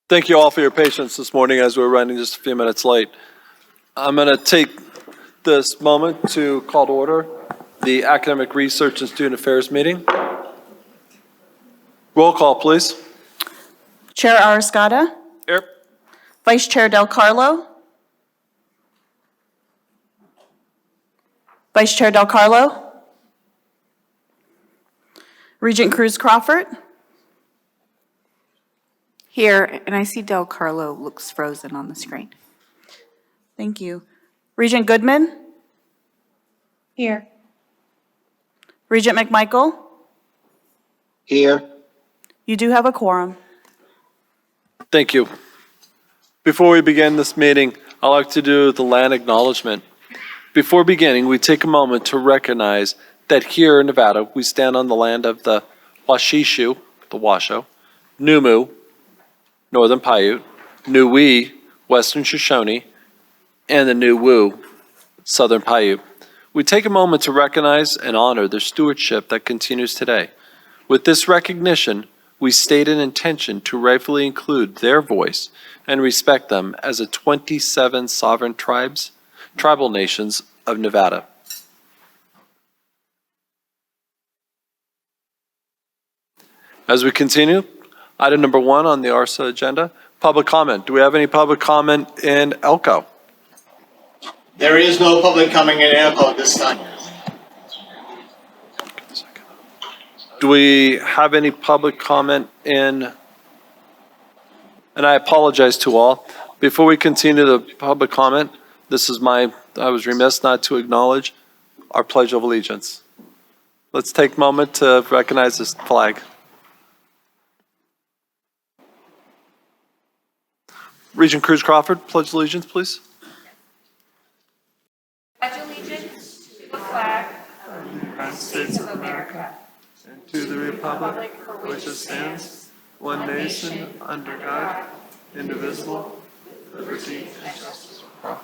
Thank you all for your patience this morning as we're running just a few minutes late. I'm going to take this moment to call to order the Academic Research and Student Affairs meeting. Roll call, please. Chair Arascada. Here. Vice Chair Del Carlo. Vice Chair Del Carlo. Regent Cruz Crawford. Here, and I see Del Carlo looks frozen on the screen. Thank you. Regent Goodman. Here. Regent McMichael. Here. You do have a quorum. Thank you. Before we begin this meeting, I'd like to do the land acknowledgement. Before beginning, we take a moment to recognize that here in Nevada, we stand on the land of the Washishu, the Washoe, Numu, Northern Paiute, Niuwe, Western Shoshone, and the Niuwu, Southern Paiute. We take a moment to recognize and honor their stewardship that continues today. With this recognition, we state an intention to rightfully include their voice and respect them as the 27 sovereign tribal nations of Nevada. As we continue, item number 1 on the ARSA agenda, public comment. Do we have any public comment in Elko? There is no public coming in Elko at this time. Do we have any public comment in, and I apologize to all, before we continue the public comment, I was remiss not to acknowledge our Pledge of Allegiance. Let's take a moment to recognize this flag. Regent Cruz Crawford, Pledge Allegiance, please. Pledge allegiance to the flag of the United States of America and to the republic for which it stands, one nation, under God, indivisible, with liberty and justice for all.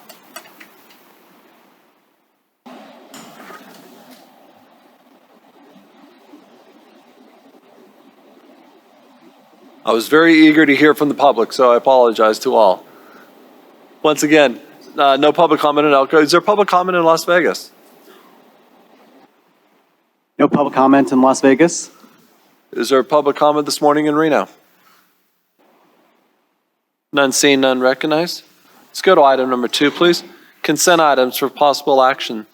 I was very eager to hear from the public, so I apologize to all. Once again, no public comment in Elko. Is there public comment in Las Vegas? No public comment in Las Vegas. Is there a public comment this morning in Reno? None seen, none recognized. Let's go to item number 2, please. Consent items for possible action.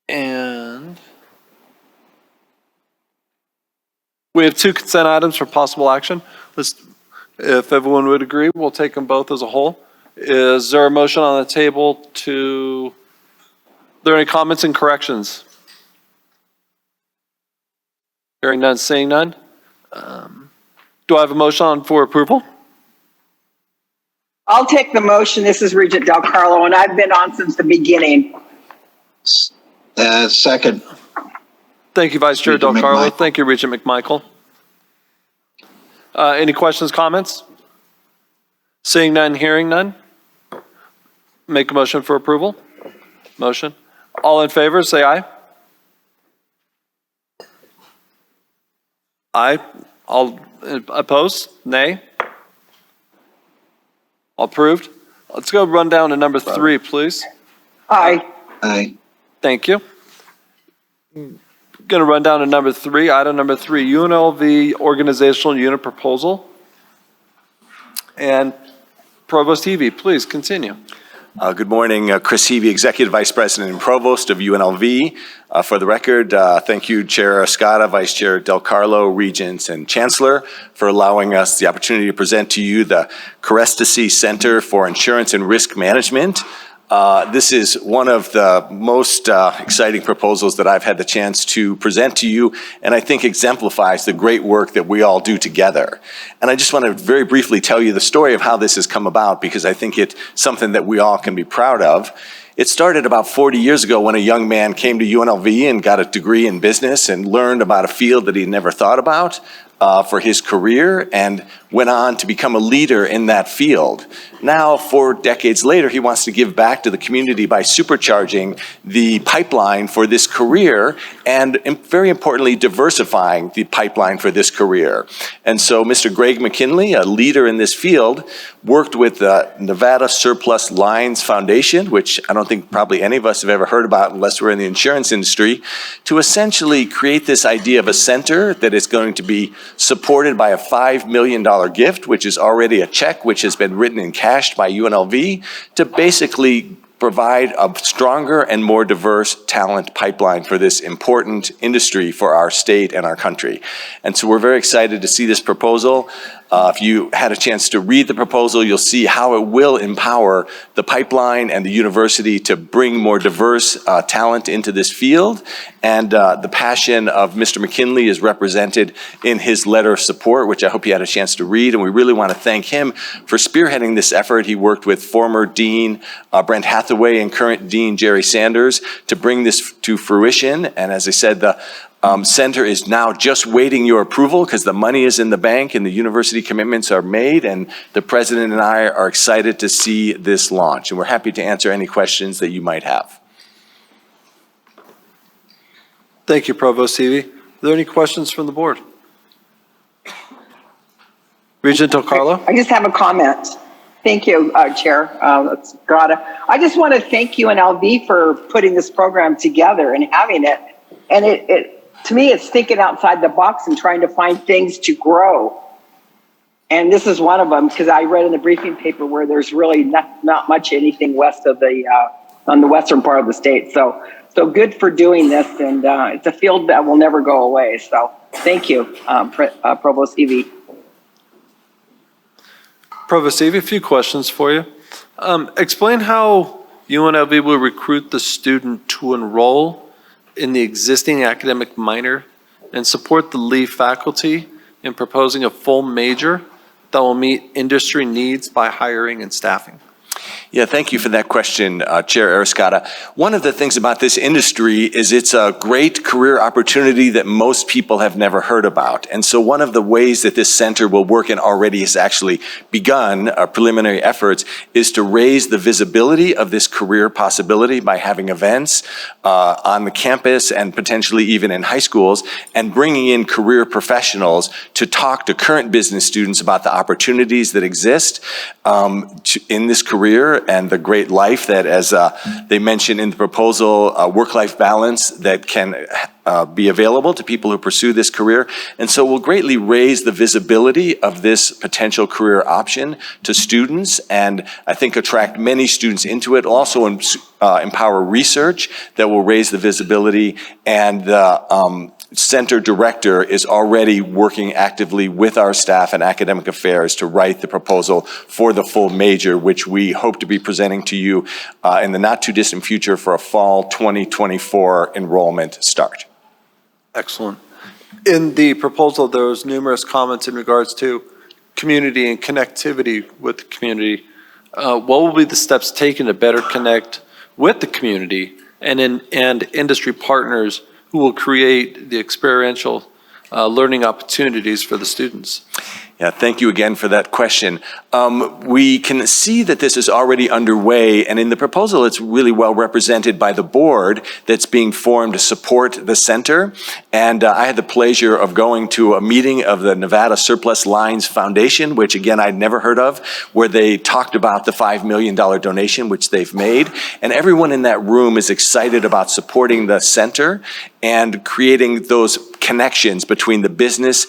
And we have 2 consent items for possible action. If everyone would agree, we'll take them both as a whole. Is there a motion on the table to, are there any comments and corrections? Hearing none, seeing none. Do I have a motion for approval? I'll take the motion. This is Regent Del Carlo, and I've been on since the beginning. Second. Thank you, Vice Chair Del Regent Carlo. McMichael. Thank you, Regent McMichael. Any questions, comments? Seeing none, hearing none. Make a motion for approval. Motion. All in favor, say aye. Aye. All opposed? Nay. All approved. Let's go run down to number 3, please. Aye. Aye. Thank you. Going to run down to number 3, item number 3, UNLV organizational unit proposal. And Provost Hevey, please continue. Good morning, Chris Hevey, Executive Vice President and Provost of UNLV. For the record, thank you, Chair Escada, Vice Chair Del Carlo, Regents, and Chancellor for allowing us the opportunity to present to you the Carestasi Center for Insurance and Risk Management. This is one of the most exciting proposals that I've had the chance to present to you, and I think exemplifies the great work that we all do together. And I just want to very briefly tell you the story of how this has come about, because I think it's something that we all can be proud of. It started about 40 years ago when a young man came to UNLV and got a degree in business and learned about a field that he'd never thought about. for his career and went on to become a leader in that field. Now, 4 decades later, he wants to give back to the community by supercharging the pipeline for this career and, very importantly, diversifying the pipeline for this career. And so Mr. Greg McKinley, a leader in this field, worked with the Nevada Surplus Lines Foundation, which I don't think probably any of us have ever heard about unless we're in the insurance industry, to essentially create this idea of a center that is going to be supported by a $5 million gift, which is already a check which has been written and cashed by UNLV, to basically provide a stronger and more diverse talent pipeline for this important industry for our state and our country. And so we're very excited to see this proposal. If you had a chance to read the proposal, you'll see how it will empower the pipeline and the university to bring more diverse talent into this field. And the passion of Mr. McKinley is represented in his letter of support, which I hope you had a chance to read. And we really want to thank him for spearheading this effort. He worked with former Dean Brent Hathaway and current Dean Jerry Sanders to bring this to fruition. And as I said, the center is now just waiting your approval because the money is in the bank and the university commitments are made, and the president and I are excited to see this launch. And we're happy to answer any questions that you might have. Thank you, Provost Seavey. Are there any questions from the board? Regent Del Carlo? I just have a comment. Thank you, Chair Scott. I just want to thank UNLV for putting this program together and having it. And to me, it's thinking outside the box and trying to find things to grow. And this is one of them, because I read in the briefing paper where there's really not much anything west of on the western part of the state. So good for doing this, and it's a field that will never go away. So thank you, Provost Seavey. Provost Seavey, a few questions for you. Explain how UNLV will recruit the student to enroll in the existing academic minor and support the Lee faculty in proposing a full major that will meet industry needs by hiring and staffing. Yeah, thank you for that question, Chair Arascata. One of the things about this industry is it's a great career opportunity that most people have never heard about. And so one of the ways that this center will work, and already has actually begun preliminary efforts, is to raise the visibility of this career possibility by having events on the campus and potentially even in high schools, and bringing in career professionals to talk to current business students about the opportunities that exist in this career and the great life that, as they mentioned in the proposal, work-life balance that can be available to people who pursue this career. And so we'll greatly raise the visibility of this potential career option to students, and I think attract many students into it. Also empower research that will raise the visibility, and the center director is already working actively with our staff and academic affairs to write the proposal for the full major, which we hope to be presenting to you in the not too distant future for a fall 2024 enrollment start. Excellent. In the proposal, there was numerous comments in regards to community and connectivity with the community. What will be the steps taken to better connect with the community and industry partners who will create the experiential learning opportunities for the students? Yeah, thank you again for that question. We can see that this is already underway, and in the proposal it's really well represented by the board that's being formed to support the center. And I had the pleasure of going to a meeting of the Nevada Surplus Lines Foundation, which again I'd never heard of, where they talked about the $5 million donation which they've made. And everyone in that room is excited about supporting the center and creating those connections between the business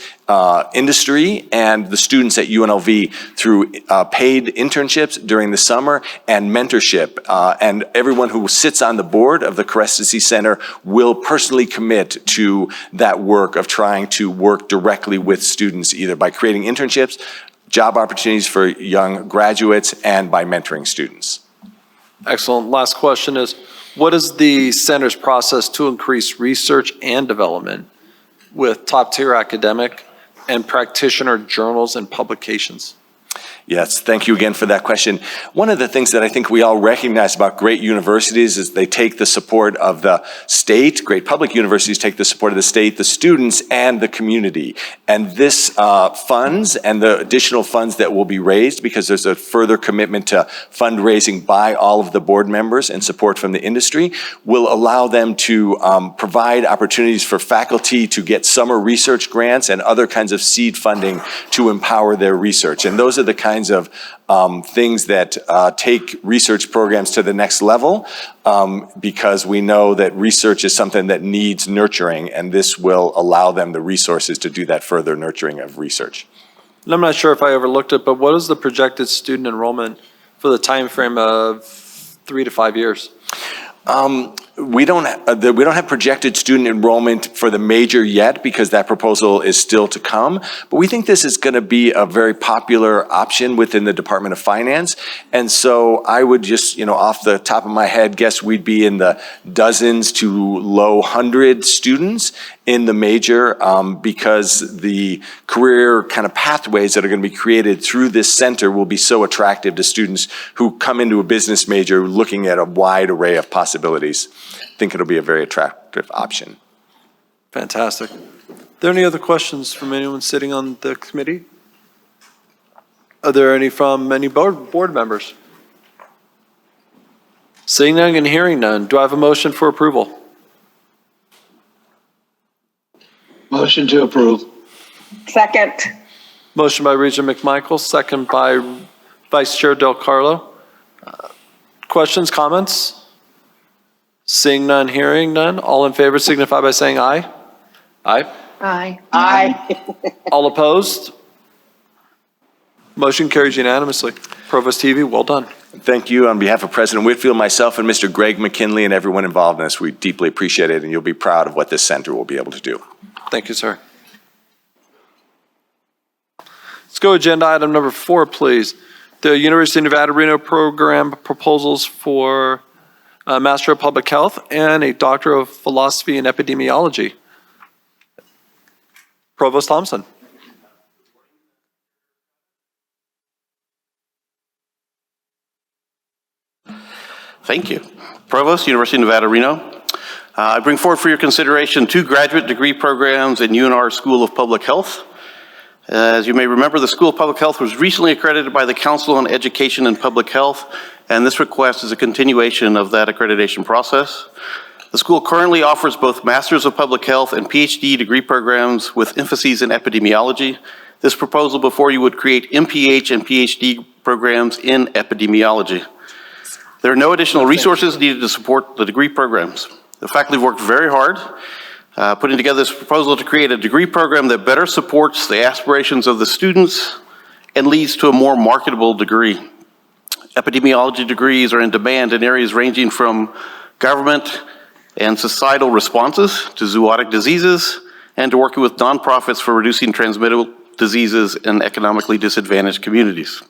industry and the students at UNLV through paid internships during the summer and mentorship. And everyone who sits on the board of the Crescensy Center will personally commit to that work of trying to work directly with students, either by creating internships, job opportunities for young graduates, and by mentoring students. Excellent. Last question is, what is the center's process to increase research and development with top-tier academic and practitioner journals and publications? Yes, thank you again for that question. One of the things that I think we all recognize about great universities is they take the support of the state. Great public universities take the support of the state, the students, and the community. And this funds and the additional funds that will be raised, because there's a further commitment to fundraising by all of the board members and support from the industry, will allow them to provide opportunities for faculty to get summer research grants and other kinds of seed funding to empower their research. And those are the kinds of things that take research programs to the next level, because we know that research is something that needs nurturing, and this will allow them the resources to do that further nurturing of research. And I'm not sure if I overlooked it, but what is the projected student enrollment for the time frame of 3 to 5 years? We don't have projected student enrollment for the major yet, because that proposal is still to come. But we think this is going to be a very popular option within the Department of Finance. And so I would just, off the top of my head, guess we'd be in the dozens to low 100 students in the major, because the career kind of pathways that are going to be created through this center will be so attractive to students who come into a business major looking at a wide array of possibilities. I think it'll be a very attractive option. Fantastic. Are there any other questions from anyone sitting on the committee? Are there any from any board members? Seeing none and hearing none, do I have a motion for approval? Motion to approve. Second. Motion by Regent McMichael, second by Vice Chair Del Carlo. Questions, comments? Seeing none, hearing none, all in favor signify by saying aye. Aye. Aye. Aye. All opposed? Motion carries unanimously. Provost TV, well done. Thank you. On behalf of President Whitfield, myself, and Mr. Greg McKinley, and everyone involved in this, we deeply appreciate it, and you'll be proud of what this center will be able to do. Thank you, sir. Let's go agenda item number 4, please. The University of Nevada, Reno program proposals for a Master of Public Health and a Doctor of Philosophy in Epidemiology. Provost Thompson. Thank you. Provost, University of Nevada, Reno. I bring forward for your consideration 2 graduate degree programs in UNR School of Public Health. As you may remember, the School of Public Health was recently accredited by the Council on Education and Public Health, and this request is a continuation of that accreditation process. The school currently offers both Masters of Public Health and PhD degree programs with emphases in epidemiology. This proposal before you would create MPH and PhD programs in epidemiology. There are no additional resources needed to support the degree programs. The faculty have worked very hard putting together this proposal to create a degree program that better supports the aspirations of the students and leads to a more marketable degree. Epidemiology degrees are in demand in areas ranging from government and societal responses to zoonotic diseases and to working with nonprofits for reducing transmittable diseases in economically disadvantaged communities.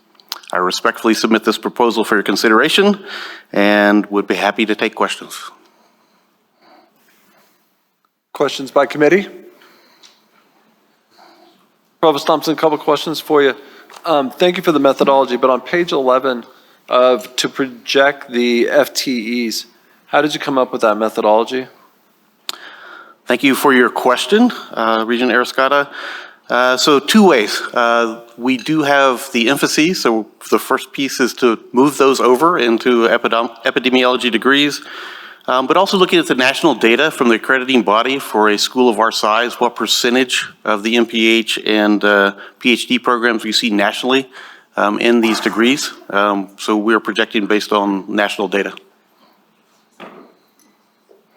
I respectfully submit this proposal for your consideration and would be happy to take questions. Questions by committee? Provost Thompson, a couple questions for you. Thank you for the methodology, but on page 11 to project the FTEs, how did you come up with that methodology? Thank you for your question, Regent Arascata. So 2 ways. We do have the emphases, so the first piece is to move those over into epidemiology degrees, but also looking at the national data from the accrediting body for a school of our size, what percentage of the MPH and PhD programs we see nationally in these degrees. So we're projecting based on national data.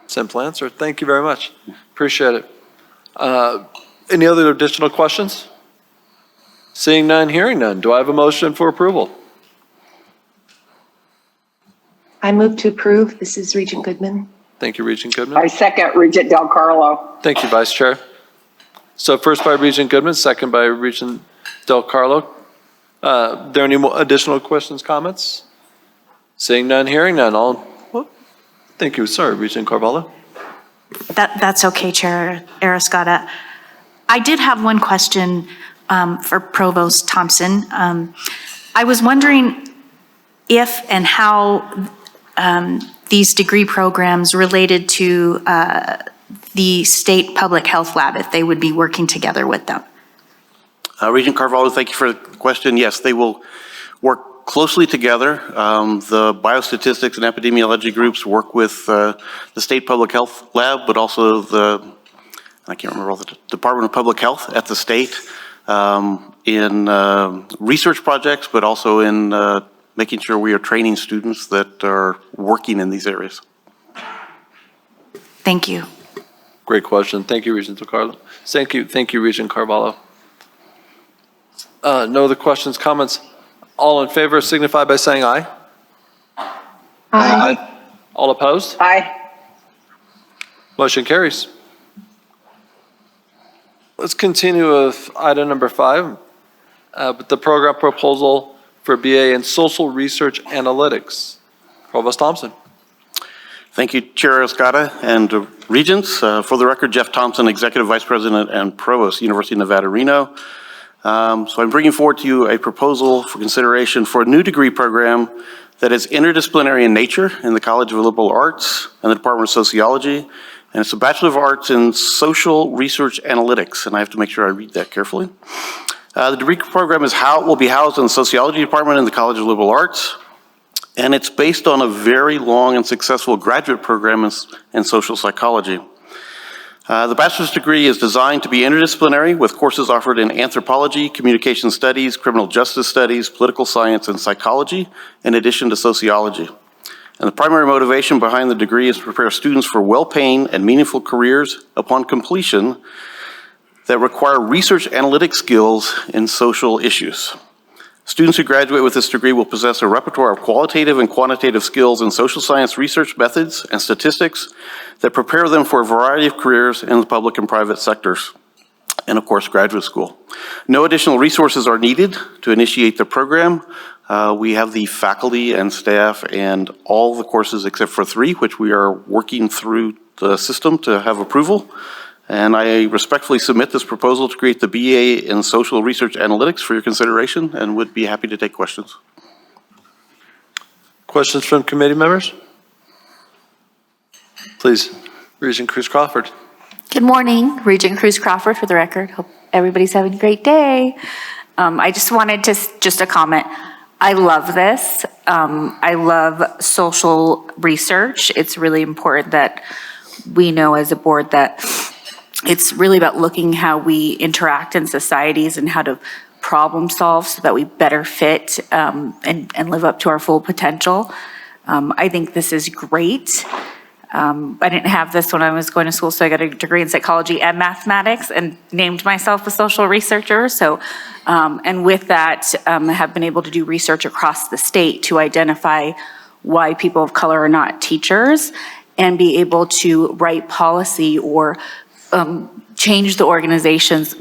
Simple answer. Thank you very much. Appreciate it. Any other additional questions? Seeing none, hearing none. Do I have a motion for approval? I move to approve. This is Regent Goodman. Thank you, Regent Goodman. I second Regent Del Carlo. Thank you, Vice Chair. So first by Regent Goodman, second by Regent Del Carlo. Are there any more additional questions, comments? Seeing none, hearing none. All. Thank you. Sorry, Regent Carvalho. That's okay, Chair Arascata. I did have one question for Provost Thompson. I was wondering if and how these degree programs related to the state public health lab, if they would be working together with them. Regent Carvalho, thank you for the question. Yes, they will work closely together. The biostatistics and epidemiology groups work with the state public health lab, but also I can't remember all the Department of Public Health at the state in research projects, but also in making sure we are training students that are working in these areas. Thank you. Great question. Thank you, Regent DeCarlo. Thank you, Regent Carvalho. No other questions, comments? All in favor signify by saying aye. Aye. All opposed? Aye. Motion carries. Let's continue with item number 5, with the program proposal for BA in Social Research Analytics. Provost Thompson. Thank you, Chair Escada and Regents. For the record, Jeff Thompson, Executive Vice President and Provost, University of Nevada, Reno. So I'm bringing forward to you a proposal for consideration for a new degree program that is interdisciplinary in nature in the College of Liberal Arts and the Department of Sociology. And it's a Bachelor of Arts in Social Research Analytics. And I have to make sure I read that carefully. The degree program will be housed in the Sociology Department in the College of Liberal Arts. And it's based on a very long and successful graduate program in social psychology. The bachelor's degree is designed to be interdisciplinary with courses offered in anthropology, communication studies, criminal justice studies, political science, and psychology, in addition to sociology. And the primary motivation behind the degree is to prepare students for well-paying and meaningful careers upon completion that require research analytic skills in social issues. Students who graduate with this degree will possess a repertoire of qualitative and quantitative skills in social science research methods and statistics that prepare them for a variety of careers in the public and private sectors, and of course, graduate school. No additional resources are needed to initiate the program. We have the faculty and staff and all the courses except for 3, which we are working through the system to have approval. And I respectfully submit this proposal to create the BA in Social Research Analytics for your consideration and would be happy to take questions. Questions from committee members? Please, Regent Cruz Crawford. Good morning, Regent Cruz Crawford for the record. Hope everybody's having a great day. I just wanted to, just a comment. I love this. I love social research. It's really important that we know as a board that it's really about looking how we interact in societies and how to problem solve so that we better fit and live up to our full potential. I think this is great. I didn't have this when I was going to school, so I got a degree in psychology and mathematics and named myself a social researcher. So, and with that, I have been able to do research across the state to identify why people of color are not teachers and be able to write policy or change the organizations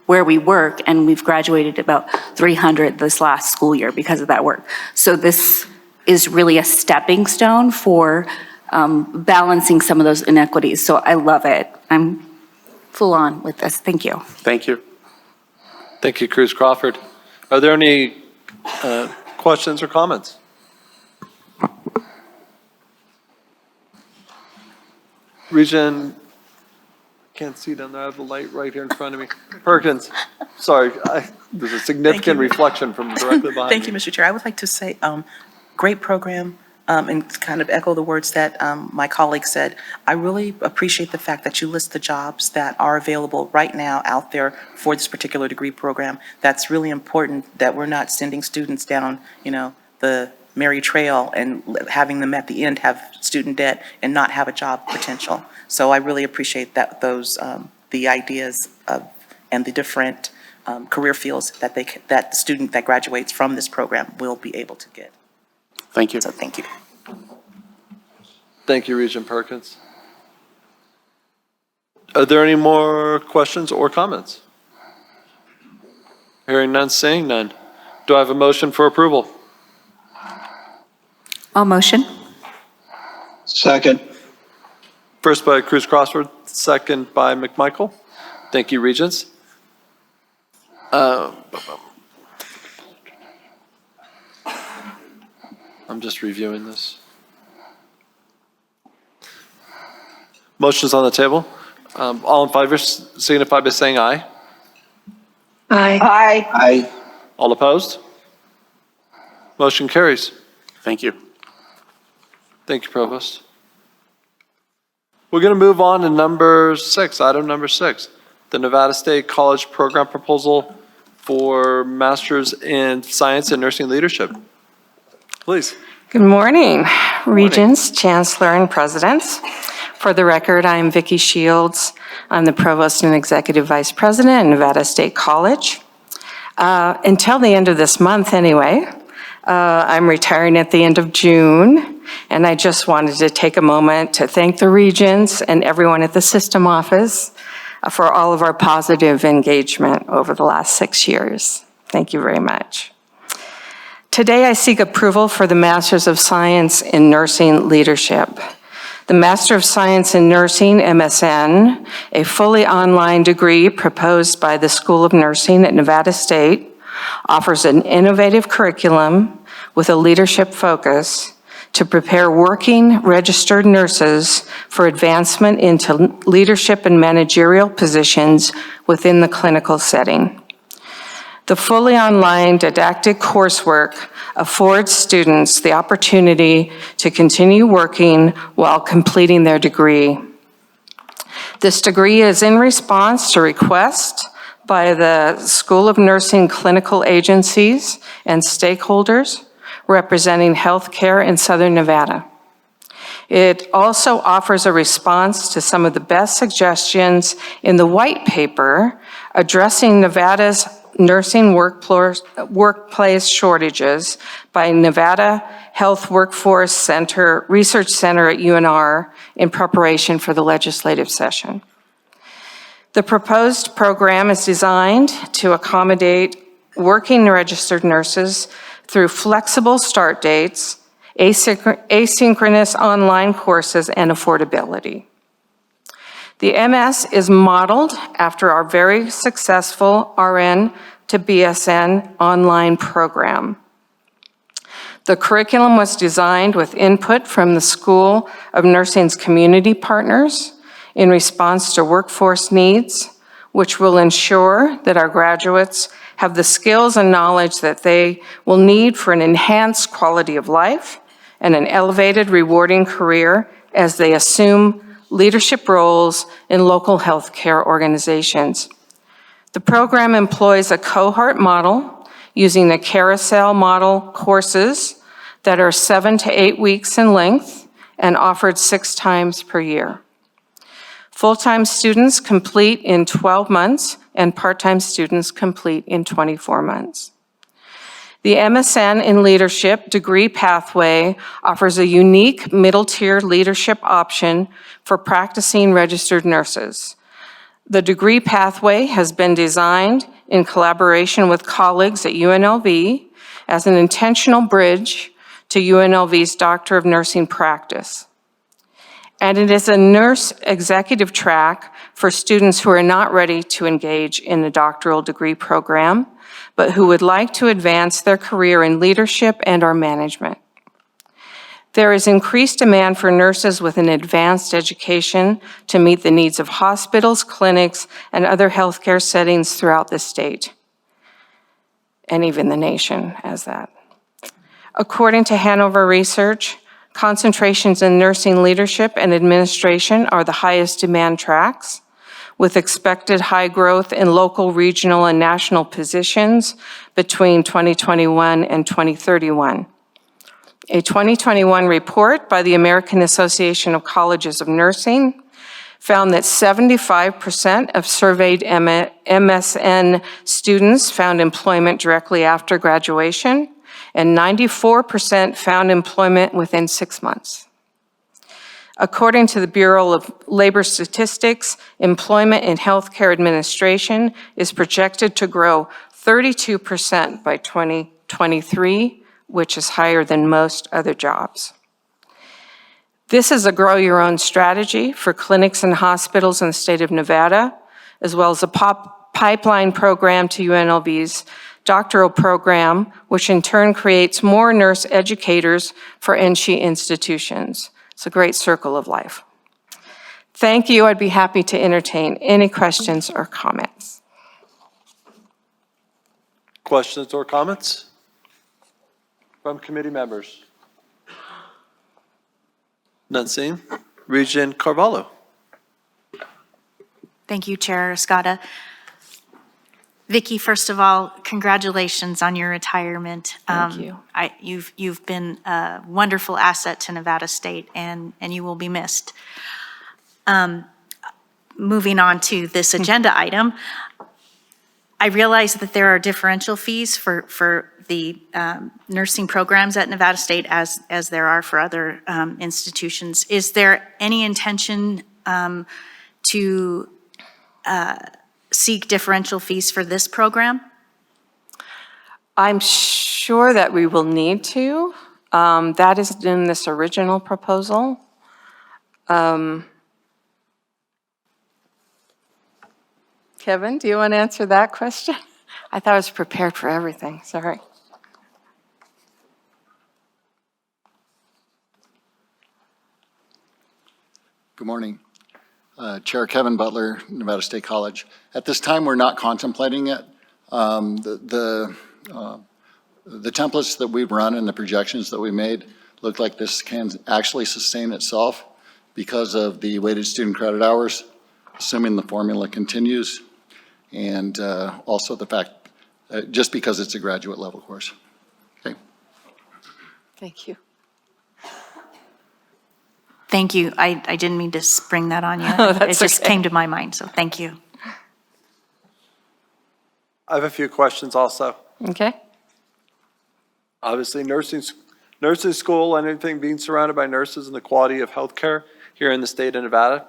where we work, and we've graduated about 300 this last school year because of that work. So this is really a stepping stone for balancing some of those inequities. So I love it. I'm full on with this. Thank you. Thank you. Thank you, Cruz Crawford. Are there any questions or comments? Regent, I can't see down there. I have the light right here in front of me. Perkins, sorry, there's a significant reflection from directly behind Thank you, Mr. Chair. I would like to say, great program, and kind of echo the words that my colleague said. I really appreciate the fact that you list the jobs that are available right now out there for this particular degree program. That's really important, that we're not sending students down, the merry trail and having them at the end have student debt and not have a job potential. So I really appreciate that the ideas of and the different career fields that the student that graduates from this program will be able to get. Thank you. So thank you. Thank you, Regent Perkins. Are there any more questions or comments? Hearing none, seeing none. Do I have a motion for approval? I'll motion. Second. First by Cruz Crawford, second by McMichael. Thank you, Regents. I'm just reviewing this. Motion's on the table. All in favor signify by saying aye. Aye. Aye. All opposed? Motion carries. Thank you. Thank you, Provost. We're going to move on to number 6, item number 6, the Nevada State College Program Proposal for Masters in Science and Nursing Leadership. Please. Good morning, Regents, Chancellor, and Presidents. For the record, I'm Vicki Shields. I'm the Provost and Executive Vice President at Nevada State College. Until the end of this month anyway, I'm retiring at the end of June, and I just wanted to take a moment to thank the Regents and everyone at the system office for all of our positive engagement over the last 6 years. Thank you very much. Today, I seek approval for the Masters of Science in Nursing Leadership. The Master of Science in Nursing, MSN, a fully online degree proposed by the School of Nursing at Nevada State, offers an innovative curriculum with a leadership focus to prepare working registered nurses for advancement into leadership and managerial positions within the clinical setting. The fully online didactic coursework affords students the opportunity to continue working while completing their degree. This degree is in response to requests by the School of Nursing clinical agencies and stakeholders representing healthcare in Southern Nevada. It also offers a response to some of the best suggestions in the white paper addressing Nevada's nursing workplace shortages by Nevada Health Workforce Center Research Center at UNR in preparation for the legislative session. The proposed program is designed to accommodate working registered nurses through flexible start dates, asynchronous online courses, and affordability. The MS is modeled after our very successful RN to BSN online program. The curriculum was designed with input from the School of Nursing's community partners in response to workforce needs, which will ensure that our graduates have the skills and knowledge that they will need for an enhanced quality of life and an elevated, rewarding career as they assume leadership roles in local healthcare organizations. The program employs a cohort model using a carousel model courses that are 7 to 8 weeks in length and offered 6 times per year. Full-time students complete in 12 months and part-time students complete in 24 months. The MSN in Leadership degree pathway offers a unique middle-tier leadership option for practicing registered nurses. The degree pathway has been designed in collaboration with colleagues at UNLV as an intentional bridge to UNLV's Doctor of Nursing practice. And it is a nurse executive track for students who are not ready to engage in a doctoral degree program, but who would like to advance their career in leadership and/or management. There is increased demand for nurses with an advanced education to meet the needs of hospitals, clinics, and other healthcare settings throughout the state, and even the nation as that. According to Hanover Research, concentrations in nursing leadership and administration are the highest demand tracks, with expected high growth in local, regional, and national positions between 2021 and 2031. A 2021 report by the American Association of Colleges of Nursing found that 75% of surveyed MSN students found employment directly after graduation, and 94% found employment within 6 months. According to the Bureau of Labor Statistics, employment in healthcare administration is projected to grow 32% by 2023, which is higher than most other jobs. This is a grow your own strategy for clinics and hospitals in the state of Nevada, as well as a pipeline program to UNLV's doctoral program, which in turn creates more nurse educators for NSHE institutions. It's a great circle of life. Thank you. I'd be happy to entertain any questions or comments. Questions or comments from committee members? None seen. Regent Carvalho. Thank you, Chair Escada. Vicki, first of all, congratulations on your retirement. Thank you. You've been a wonderful asset to Nevada State, and you will be missed. Moving on to this agenda item, I realize that there are differential fees for the nursing programs at Nevada State as there are for other institutions. Is there any intention to seek differential fees for this program? I'm sure that we will need to. That is in this original proposal. Kevin, do you want to answer that question? I thought I was prepared for everything, sorry. Good morning. Chair Kevin Butler, Nevada State College. At this time, we're not contemplating it. The templates that we've run and the projections that we made look like this can actually sustain itself because of the weighted student credit hours, assuming the formula continues, and also the fact, just because it's a graduate level course. Okay. Thank you. Thank you. I didn't mean to spring that on you. Oh, that's it just okay. came to my mind, so thank you. I have a few questions also. Okay. Obviously, nursing school and anything being surrounded by nurses and the quality of healthcare here in the state of Nevada,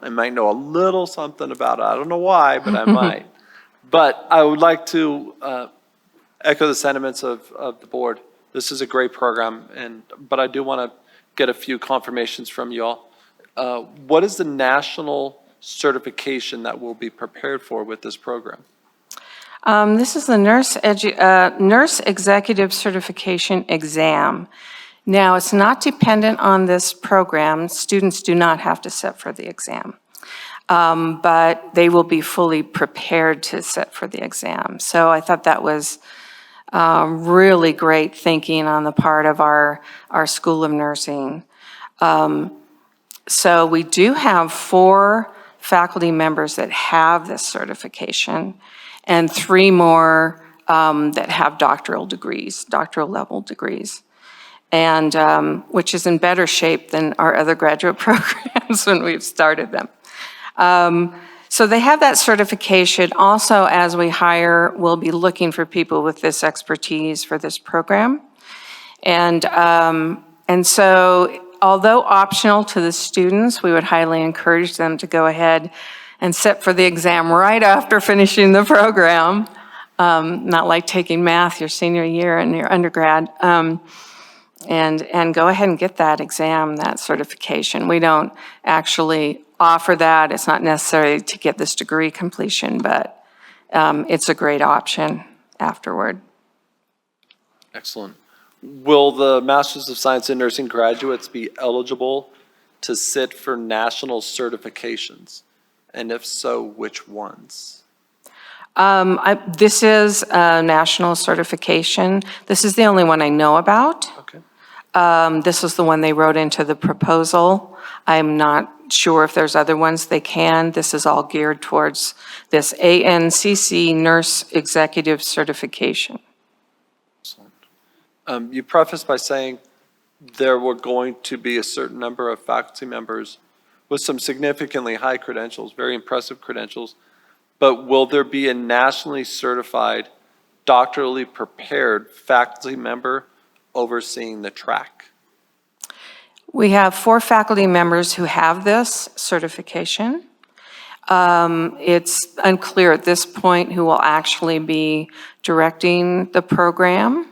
I might know a little something about it. I don't know why, but I might. But I would like to echo the sentiments of the board. This is a great program, but I do want to get a few confirmations from you all. What is the national certification that will be prepared for with this program? This is the Nurse Executive Certification Exam. Now, it's not dependent on this program. Students do not have to sit for the exam, but they will be fully prepared to sit for the exam. So I thought that was really great thinking on the part of our School of Nursing. So we do have 4 faculty members that have this certification, and 3 more that have doctoral level degrees, and which is in better shape than our other graduate programs when we've started them. So they have that certification. Also, as we hire, we'll be looking for people with this expertise for this program. And so, although optional to the students, we would highly encourage them to go ahead and sit for the exam right after finishing the program. Not like taking math your senior year in your undergrad. And go ahead and get that exam, that certification. We don't actually offer that. It's not necessary to get this degree completion, but it's a great option afterward. Excellent. Will the Masters of Science in Nursing graduates be eligible to sit for national certifications? And if so, which ones? This is a national certification. This is the only one I know about. Okay. This is the one they wrote into the proposal. I'm not sure if there's other ones they can. This is all geared towards this ANCC Nurse Executive Certification. Excellent. You prefaced by saying there were going to be a certain number of faculty members with some significantly high credentials, very impressive credentials, but will there be a nationally certified, doctorally prepared faculty member overseeing the track? We have 4 faculty members who have this certification. It's unclear at this point who will actually be directing the program,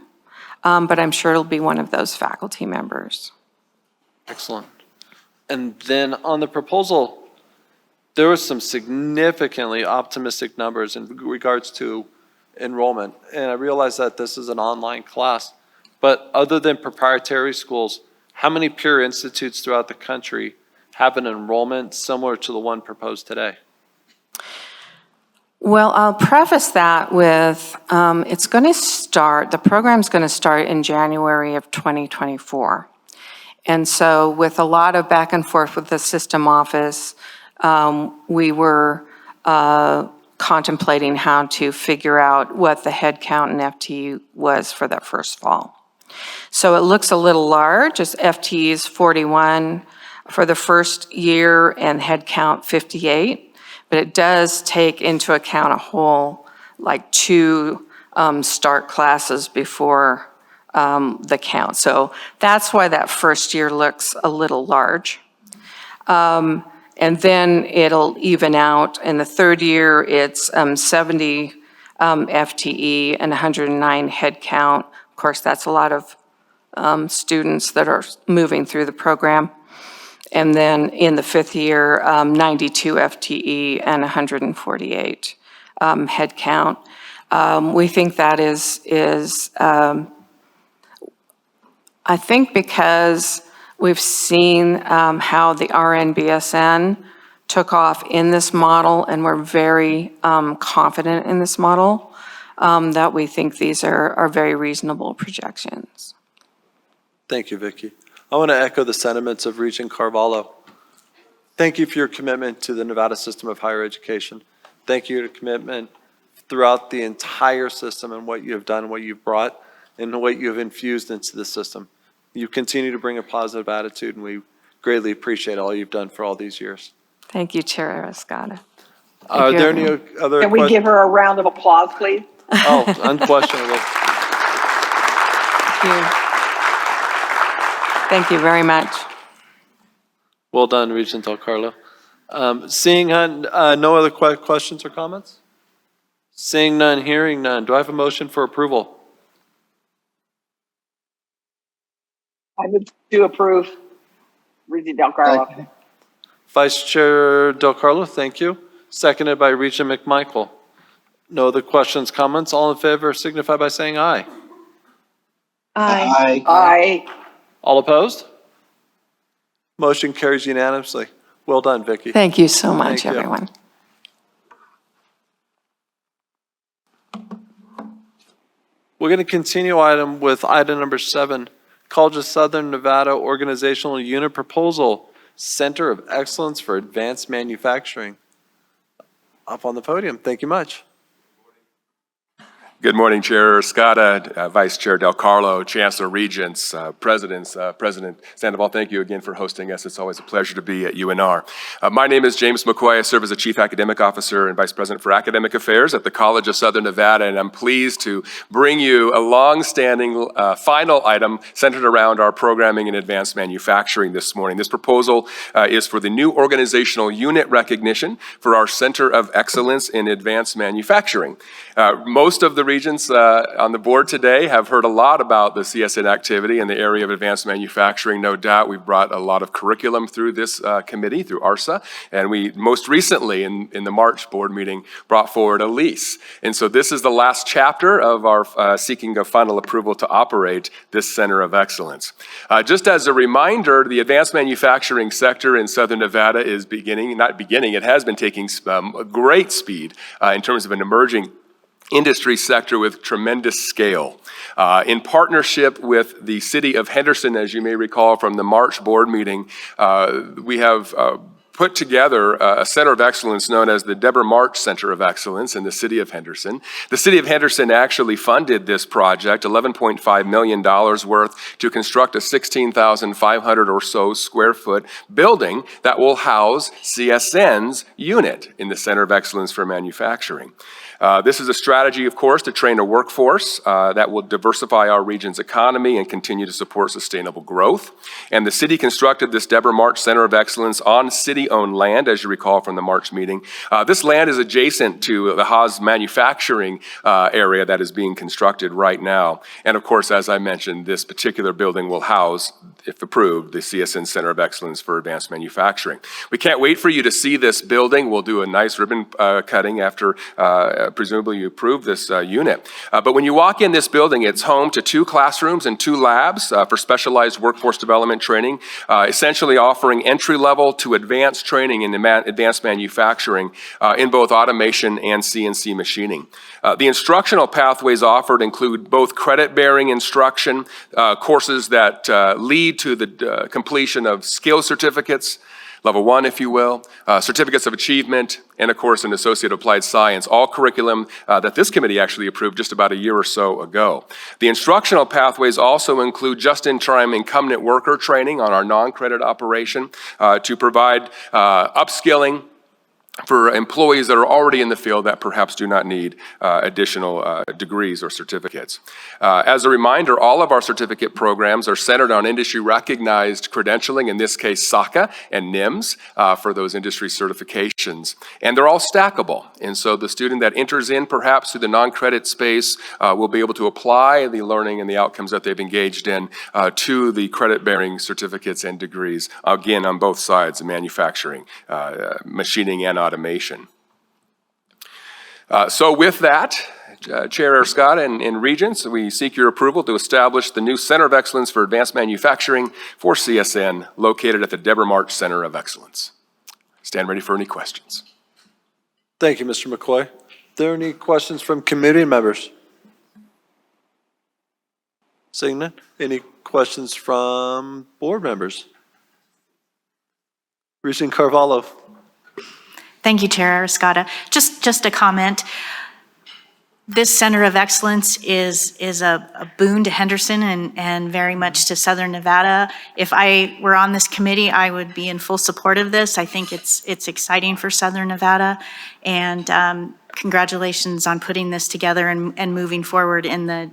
but I'm sure it'll be one of those faculty members. Excellent. And then on the proposal, there were some significantly optimistic numbers in regards to enrollment. And I realize that this is an online class, but other than proprietary schools, how many peer institutes throughout the country have an enrollment similar to the one proposed today? Well, I'll preface that with the program's going to start in January of 2024. And so with a lot of back and forth with the system office, we were contemplating how to figure out what the head count and FTE was for that first fall. So it looks a little large, as FTE is 41 for the first year and head count 58, but it does take into account a whole, like 2 start classes before the count. So that's why that first year looks a little large. And then it'll even out. In the third year, it's 70 FTE and 109 head count. Of course, that's a lot of students that are moving through the program. And then in the fifth year, 92 FTE and 148 head count. We think that is I think because we've seen how the RN-BSN took off in this model, and we're very confident in this model, that we think these are very reasonable projections. Thank you, Vicki. I want to echo the sentiments of Regent Carvalho. Thank you for your commitment to the Nevada system of higher education. Thank you for your commitment throughout the entire system and what you have done, what you've brought, and what you have infused into the system. You continue to bring a positive attitude, and we greatly appreciate all you've done for all these years. Thank you, Chair Escada. Are there any other Can we give her a round of applause, please? Oh, unquestionably. Thank you. Thank you very much. Well done, Regent Del Carlo. Seeing none, no other questions or comments? Seeing none, hearing none. Do I have a motion for approval? I would to approve. Regent Del Carlo. Vice Chair Del Carlo, thank you. Seconded by Regent McMichael. No other questions, comments? All in favor signify by saying aye. Aye. Aye. All opposed? Motion carries unanimously. Well done, Vicki. Thank you so much, Thank you. everyone. We're going to continue with item number 7, College of Southern Nevada Organizational Unit Proposal, Center of Excellence for Advanced Manufacturing. Up on the podium. Thank you much. Good morning, Chair Escada, Vice Chair Del Carlo, Chancellor Regents, President Sandoval. Thank you again for hosting us. It's always a pleasure to be at UNR. My name is James McCoy. I serve as the Chief Academic Officer and Vice President for Academic Affairs at the College of Southern Nevada, and I'm pleased to bring you a long-standing final item centered around our programming in advanced manufacturing this morning. This proposal is for the new organizational unit recognition for our Center of Excellence in Advanced Manufacturing. Most of the Regents on the board today have heard a lot about the CSN activity in the area of advanced manufacturing. No doubt we've brought a lot of curriculum through this committee, through ARSA, and we most recently in the March board meeting brought forward a lease. And so this is the last chapter of our seeking a final approval to operate this Center of Excellence. Just as a reminder, the advanced manufacturing sector in Southern Nevada is it has been taking great speed in terms of an emerging industry sector with tremendous scale. In partnership with the city of Henderson, as you may recall from the March board meeting, we have put together a center of excellence known as the Deborah March Center of Excellence in the city of Henderson. The city of Henderson actually funded this project, $11.5 million worth, to construct a 16,500 or so square foot building that will house CSN's unit in the Center of Excellence for Manufacturing. This is a strategy, of course, to train a workforce that will diversify our region's economy and continue to support sustainable growth. And the city constructed this Deborah March Center of Excellence on city city-owned land, as you recall from the March meeting. This land is adjacent to the Haas manufacturing area that is being constructed right now. And of course, as I mentioned, this particular building will house, if approved, the CSN Center of Excellence for Advanced Manufacturing. We can't wait for you to see this building. We'll do a nice ribbon cutting after presumably you approve this unit. But when you walk in this building, it's home to 2 classrooms and 2 labs for specialized workforce development training, essentially offering entry-level to advanced training in advanced manufacturing in both automation and CNC machining. The instructional pathways offered include both credit-bearing instruction, courses that lead to the completion of skill certificates, level 1, if you will, certificates of achievement, and of course an associate applied science, all curriculum that this committee actually approved just about a year or so ago. The instructional pathways also include just-in-time incumbent worker training on our non-credit operation to provide upskilling for employees that are already in the field that perhaps do not need additional degrees or certificates. As a reminder, all of our certificate programs are centered on industry-recognized credentialing, in this case SACA and NIMS for those industry certifications. And they're all stackable. And so the student that enters in perhaps through the non-credit space will be able to apply the learning and the outcomes that they've engaged in to the credit-bearing certificates and degrees, again, on both sides, manufacturing, machining, and automation. So with that, Chair Escada and Regents, we seek your approval to establish the new Center of Excellence for Advanced Manufacturing for CSN, located at the Deborah March Center of Excellence. Stand ready for any questions. Thank you, Mr. McCoy. Are there any questions from committee members? Seeing none. Any questions from board members? Regent Carvalho. Thank you, Chair Escada. Just a comment. This Center of Excellence is a boon to Henderson and very much to Southern Nevada. If I were on this committee, I would be in full support of this. I think it's exciting for Southern Nevada, and congratulations on putting this together and moving forward in the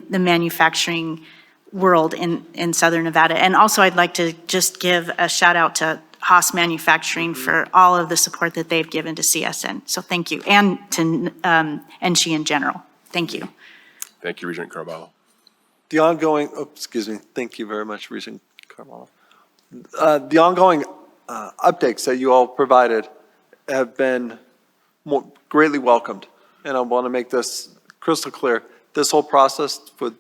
manufacturing world in Southern Nevada. And also, I'd like to just give a shout out to Haas Manufacturing for all of the support that they've given to CSN. So thank you, and to NSHE in general. Thank you. Thank you, Regent Carvalho. The ongoing, thank you very much, Regent Carvalho. The ongoing updates that you all provided have been greatly welcomed. And I want to make this crystal clear. This whole process for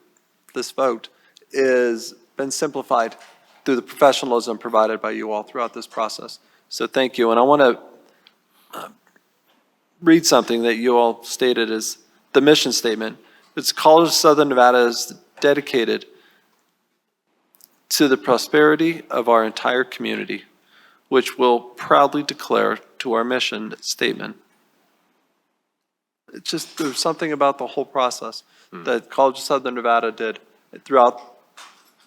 this vote has been simplified through the professionalism provided by you all throughout this process. So thank you. And I want to read something that you all stated as the mission statement. It's College of Southern Nevada is dedicated to the prosperity of our entire community, which we'll proudly declare to our mission statement. It's just, there's something about the whole process that College of Southern Nevada did throughout,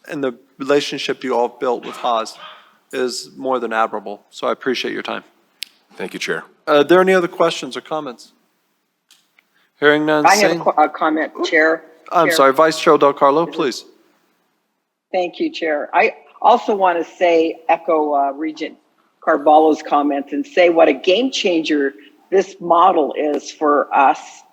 and the relationship you all built with Haas is more than admirable. So I appreciate your time. Thank you, Chair. Are there any other questions or comments? Hearing none. I have a comment, Chair. I'm sorry, Vice Chair Del Carlo, please. Thank you, Chair. I also want to echo Regent Carvalho's comments and say what a game changer this model is for us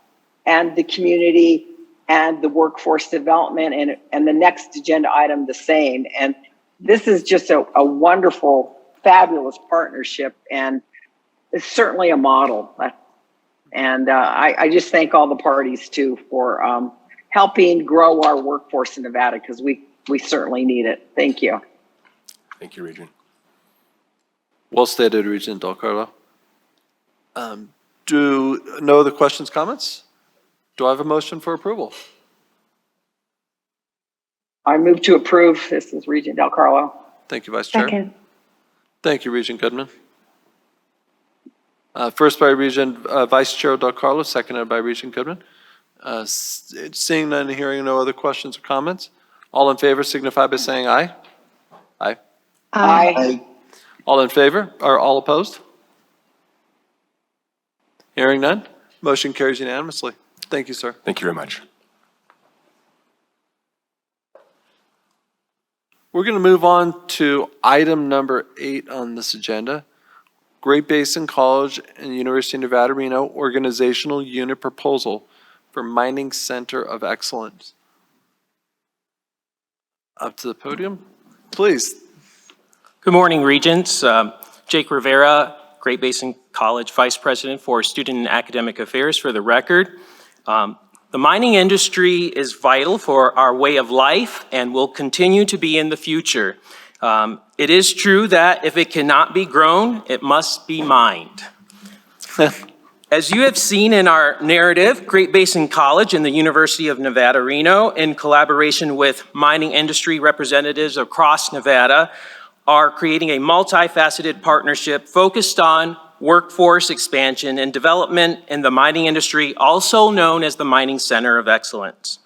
and the community and the workforce development, and the next agenda item the same. And this is just a wonderful, fabulous partnership, and it's certainly a model. And I just thank all the parties too for helping grow our workforce in Nevada, because we certainly need it. Thank you. Thank you, Regent. Well stated, Regent Del Carlo. No other questions, comments? Do I have a motion for approval? I move to approve. This is Regent Del Carlo. Thank you, Vice Chair. Second. Thank you, Regent Goodman. First by Vice Chair Del Carlo, seconded by Regent Goodman. Seeing none, hearing no other questions or comments, all in favor signify by saying aye. Aye. Aye. All in favor or all opposed? Hearing none, motion carries unanimously. Thank you, sir. Thank you very much. We're going to move on to item number 8 on this agenda, Great Basin College and University of Nevada, Reno Organizational Unit Proposal for Mining Center of Excellence. Up to the podium, please. Good morning, Regents. Jake Rivera, Great Basin College Vice President for Student and Academic Affairs for the record. The mining industry is vital for our way of life and will continue to be in the future. It is true that if it cannot be grown, it must be mined. As you have seen in our narrative, Great Basin College and the University of Nevada, Reno, in collaboration with mining industry representatives across Nevada, are creating a multifaceted partnership focused on workforce expansion and development in the mining industry, also known as the Mining Center of Excellence.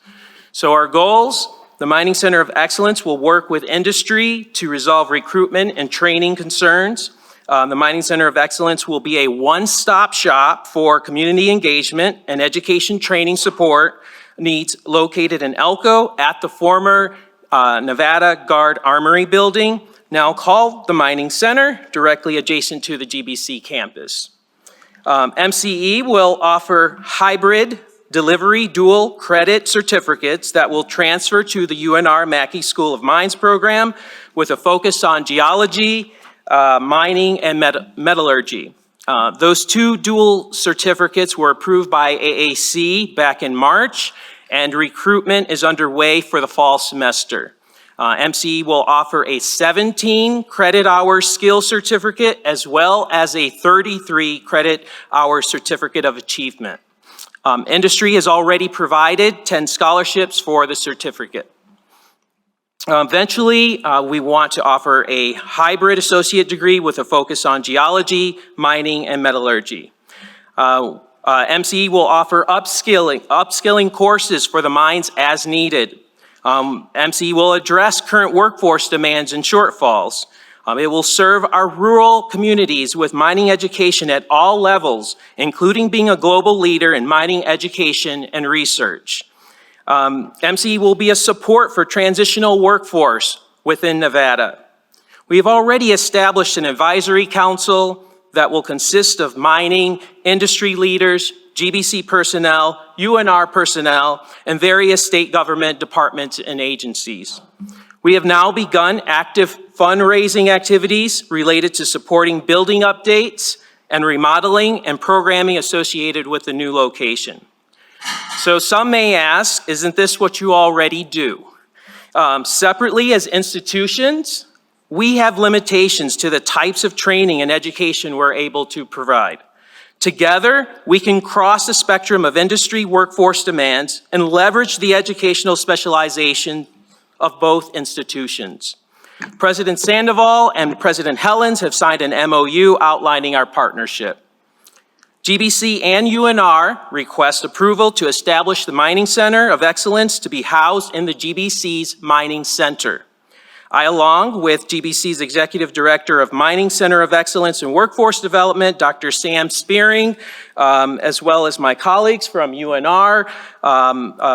So our goals: the Mining Center of Excellence will work with industry to resolve recruitment and training concerns. The Mining Center of Excellence will be a one-stop shop for community engagement and education training support needs located in Elko at the former Nevada Guard Armory building, now called the Mining Center, directly adjacent to the GBC campus. MCE will offer hybrid delivery dual credit certificates that will transfer to the UNR Mackey School of Mines program with a focus on geology, mining, and metallurgy. Those two dual certificates were approved by AAC back in March, and recruitment is underway for the fall semester. MCE will offer a 17 credit hour skill certificate as well as a 33 credit hour certificate of achievement. Industry has already provided 10 scholarships for the certificate. Eventually, we want to offer a hybrid associate degree with a focus on geology, mining, and metallurgy. MCE will offer upskilling courses for the mines as needed. MCE will address current workforce demands and shortfalls. It will serve our rural communities with mining education at all levels, including being a global leader in mining education and research. MCE will be a support for transitional workforce within Nevada. We have already established an advisory council that will consist of mining, industry leaders, GBC personnel, UNR personnel, and various state government departments and agencies. We have now begun active fundraising activities related to supporting building updates and remodeling and programming associated with the new location. So some may ask, isn't this what you already do? Separately, as institutions, we have limitations to the types of training and education we're able to provide. Together, we can cross the spectrum of industry workforce demands and leverage the educational specialization of both institutions. President Sandoval and President Helens have signed an MOU outlining our partnership. GBC and UNR request approval to establish the Mining Center of Excellence to be housed in the GBC's Mining Center. I, along with GBC's Executive Director of Mining Center of Excellence and Workforce Development, Dr. Sam Spearing, as well as my colleagues from UNR,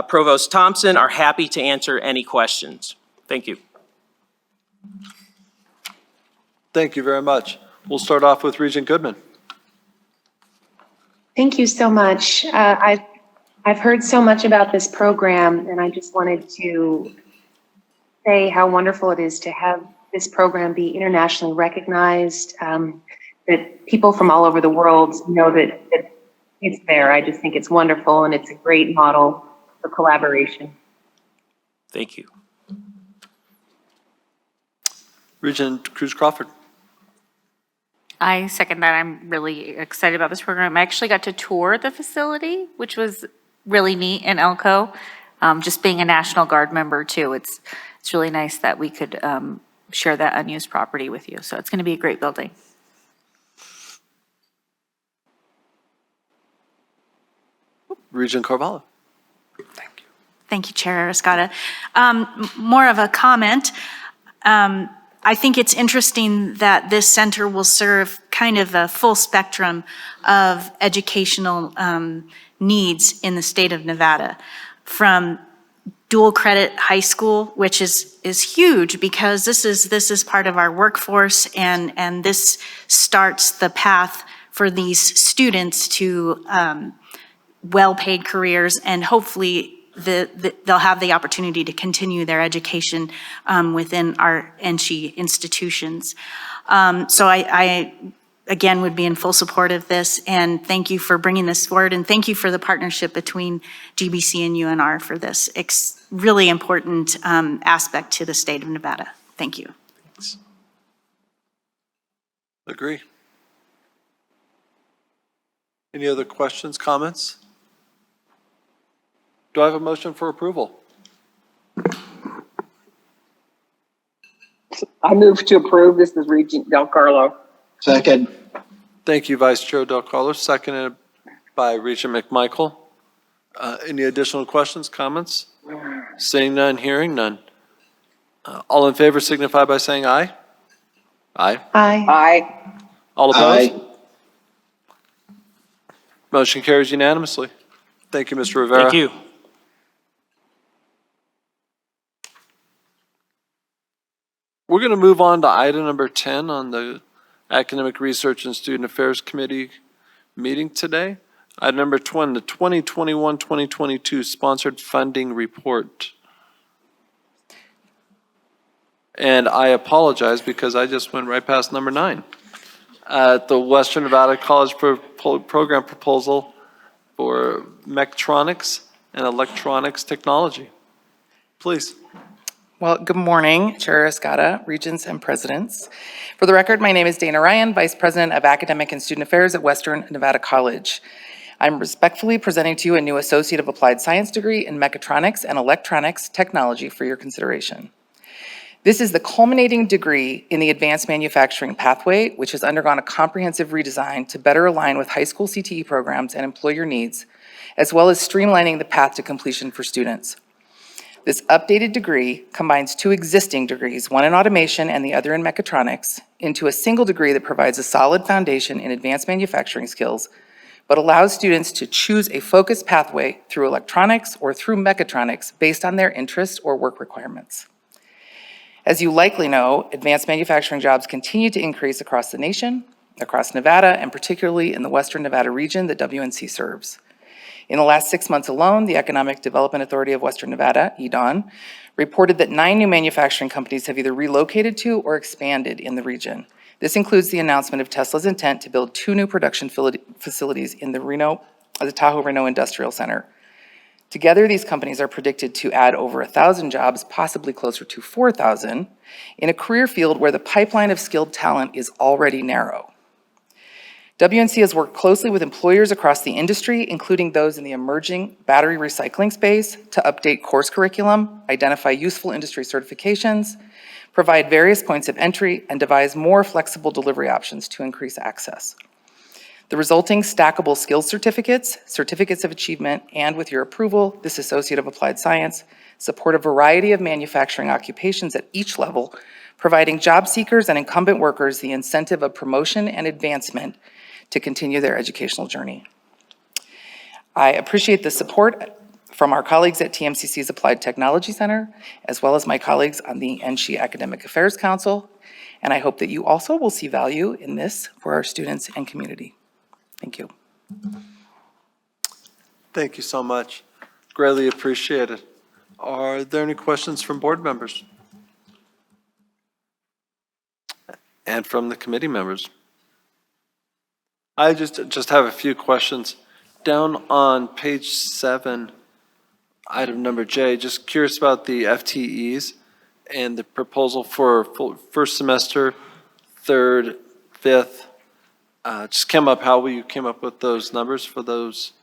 Provost Thompson, are happy to answer any questions. Thank you. Thank you very much. We'll start off with Regent Goodman. Thank you so much. I've heard so much about this program, and I just wanted to say how wonderful it is to have this program be internationally recognized, that people from all over the world know that it's there. I just think it's wonderful, and it's a great model for collaboration. Thank you. Regent Cruz Crawford. I second that. I'm really excited about this program. I actually got to tour the facility, which was really neat in Elko. Just being a National Guard member too, it's really nice that we could share that unused property with you. So it's going to be a great building. Regent Carvalho. Thank you, Chair Escada. More of a comment. I think it's interesting that this center will serve kind of a full spectrum of educational needs in the state of Nevada, from dual credit high school, which is huge because this is part of our workforce, and this starts the path for these students to well-paid careers, and hopefully they'll have the opportunity to continue their education within our NSHE institutions. So I again would be in full support of this, and thank you for bringing this forward, and thank you for the partnership between GBC and UNR for this really important aspect to the state of Nevada. Thank you. Agree. Any other questions, comments? Do I have a motion for approval? I move to approve. This is Regent Del Carlo. Second. Thank you, Vice Chair Del Carlo, seconded by Regent McMichael. Any additional questions, comments? Seeing none, hearing none. All in favor signify by saying aye. Aye. Aye. Aye. All opposed? Aye. Motion carries unanimously. Thank you, Mr. Rivera. Thank you. We're going to move on to item number 10 on the Academic Research and Student Affairs Committee meeting today. Item number 20, the 2021-2022 Sponsored Funding Report. And I apologize because I just went right past number 9. The Western Nevada College Program Proposal for Mechatronics and Electronics Technology. Please. Well, good morning, Chair Escada, Regents, and Presidents. For the record, my name is Dana Ryan, Vice President of Academic and Student Affairs at Western Nevada College. I'm respectfully presenting to you a new Associate of Applied Science degree in Mechatronics and Electronics Technology for your consideration. This is the culminating degree in the advanced manufacturing pathway, which has undergone a comprehensive redesign to better align with high school CTE programs and employer needs, as well as streamlining the path to completion for students. This updated degree combines 2 existing degrees, one in automation and the other in mechatronics, into a single degree that provides a solid foundation in advanced manufacturing skills, but allows students to choose a focused pathway through electronics or through mechatronics based on their interests or work requirements. As you likely know, advanced manufacturing jobs continue to increase across the nation, across Nevada, and particularly in the Western Nevada region that WNC serves. In the last 6 months alone, the Economic Development Authority of Western Nevada, EDON, reported that 9 new manufacturing companies have either relocated to or expanded in the region. This includes the announcement of Tesla's intent to build 2 new production facilities in the Tahoe Reno Industrial Center. Together, these companies are predicted to add over 1,000 jobs, possibly closer to 4,000, in a career field where the pipeline of skilled talent is already narrow. WNC has worked closely with employers across the industry, including those in the emerging battery recycling space, to update course curriculum, identify useful industry certifications, provide various points of entry, and devise more flexible delivery options to increase access. The resulting stackable skills certificates, certificates of achievement, and with your approval, this Associate of Applied Science, support a variety of manufacturing occupations at each level, providing job seekers and incumbent workers the incentive of promotion and advancement to continue their educational journey. I appreciate the support from our colleagues at TMCC's Applied Technology Center, as well as my colleagues on the NSHE Academic Affairs Council, and I hope that you also will see value in this for our students and community. Thank you. Thank you so much. Greatly appreciate it. Are there any questions from board members? And from the committee members? I just have a few questions. Down on page 7, item number J, just curious about the FTEs and the proposal for first semester, 3rd, 5th. Just came up how you came up with those numbers for those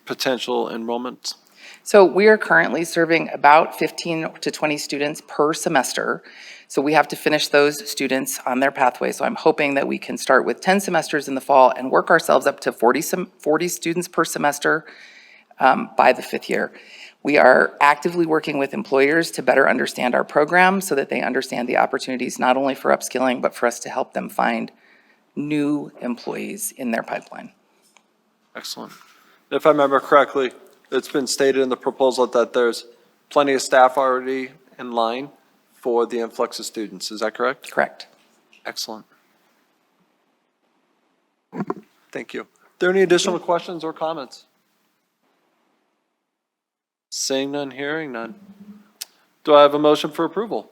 potential enrollments. So we are currently serving about 15 to 20 students per semester. So we have to finish those students on their pathway. So I'm hoping that we can start with 10 semesters in the fall and work ourselves up to 40 students per semester by the 5th year. We are actively working with employers to better understand our program so that they understand the opportunities not only for upskilling, but for us to help them find new employees in their pipeline. Excellent. If I remember correctly, it's been stated in the proposal that there's plenty of staff already in line for the influx of students. Is that correct? Correct. Excellent. Thank you. Are there any additional questions or comments? Seeing none, hearing none. Do I have a motion for approval?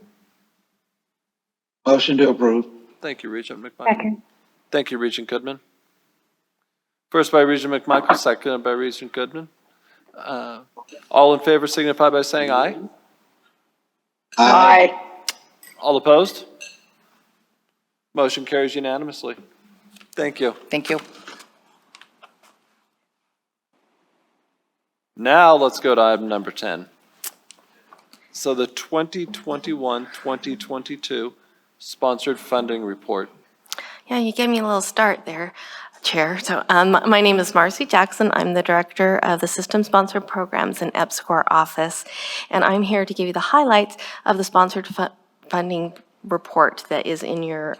Motion to approve. Thank you, Regent McMichael. Second. Thank you, Regent Goodman. First by Regent McMichael, seconded by Regent Goodman. All in favor signify by saying aye. Aye. All opposed? Motion carries unanimously. Thank you. Thank you. Now let's go to item number 10. So the 2021-2022 Sponsored Funding Report. Yeah, you gave me a little start there, Chair. So my name is Marcy Jackson. I'm the Director of the System Sponsored Programs in EPSCoR office, and I'm here to give you the highlights of the Sponsored Funding report that is in your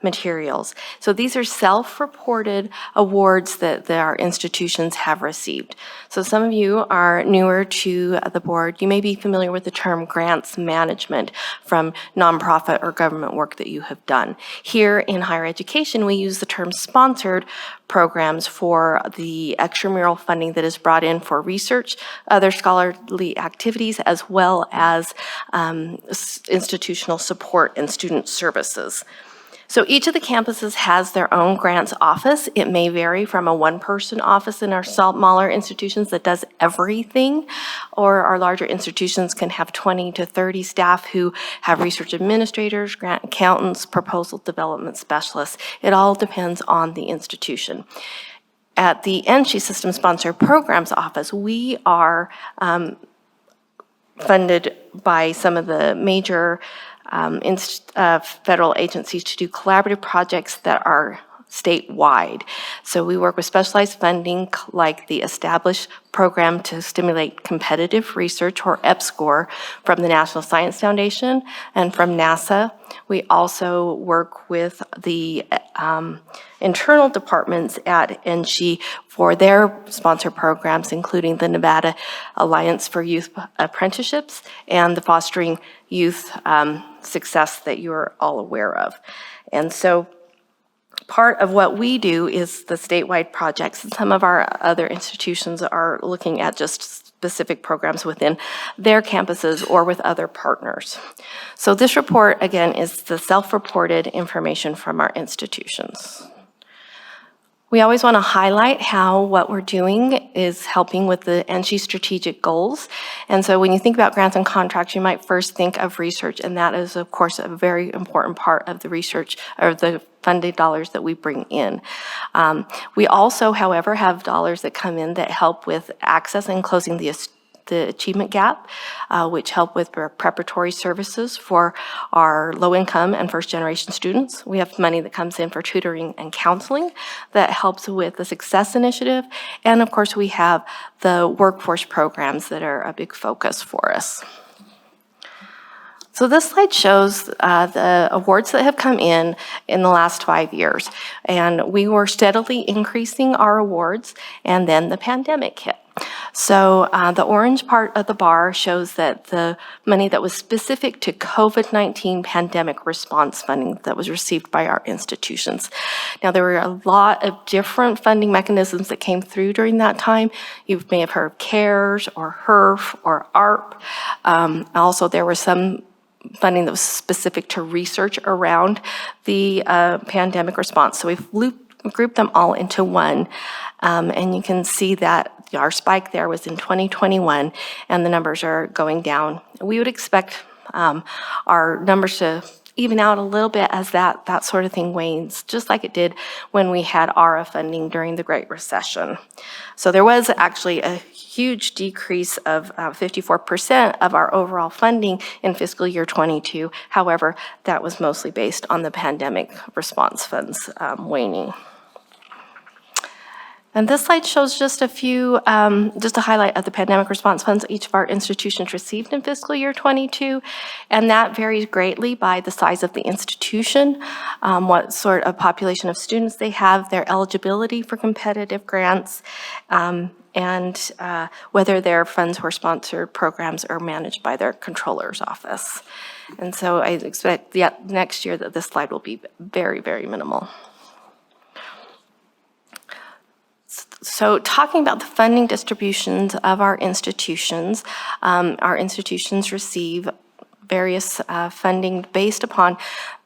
materials. So these are self-reported awards that our institutions have received. So some of you are newer to the board. You may be familiar with the term grants management from nonprofit or government work that you have done. Here in higher education, we use the term sponsored programs for the extramural funding that is brought in for research, other scholarly activities, as well as institutional support and student services. So each of the campuses has their own grants office. It may vary from a one-person office in our smaller institutions that does everything, or our larger institutions can have 20 to 30 staff who have research administrators, grant accountants, proposal development specialists. It all depends on the institution. At the NSHE System Sponsored Programs Office, we are funded by some of the major federal agencies to do collaborative projects that are statewide. So we work with specialized funding like the established program to stimulate competitive research, or EPSCoR, from the National Science Foundation and from NASA. We also work with the internal departments at NSHE for their sponsored programs, including the Nevada Alliance for Youth Apprenticeships and the Fostering Youth Success that you're all aware of. And so part of what we do is the statewide projects, and some of our other institutions are looking at just specific programs within their campuses or with other partners. So this report, again, is the self-reported information from our institutions. We always want to highlight how what we're doing is helping with the NSHE strategic goals. And so when you think about grants and contracts, you might first think of research, and that is, of course, a very important part of the research or the funded dollars that we bring in. We also, however, have dollars that come in that help with access and closing the achievement gap, which help with preparatory services for our low-income and first-generation students. We have money that comes in for tutoring and counseling that helps with the Success Initiative. And of course, we have the workforce programs that are a big focus for us. So this slide shows the awards that have come in the last 5 years. And we were steadily increasing our awards, and then the pandemic hit. So the orange part of the bar shows that the money that was specific to COVID-19 pandemic response funding that was received by our institutions. Now, there were a lot of different funding mechanisms that came through during that time. You may have heard of CARES or HERF or ARP. Also, there were some funding that was specific to research around the pandemic response. So we've grouped them all into one. And you can see that our spike there was in 2021, and the numbers are going down. We would expect our numbers to even out a little bit as that sort of thing wanes, just like it did when we had ARA funding during the Great Recession. So there was actually a huge decrease of 54% of our overall funding in fiscal year 22. However, that was mostly based on the pandemic response funds waning. And this slide shows just a few, just a highlight of the pandemic response funds each of our institutions received in fiscal year 22, and that varies greatly by the size of the institution, what sort of population of students they have, their eligibility for competitive grants, and whether their funds or sponsored programs are managed by their controller's office. And so I expect next year that this slide will be very, very minimal. So talking about the funding distributions of our institutions receive various funding based upon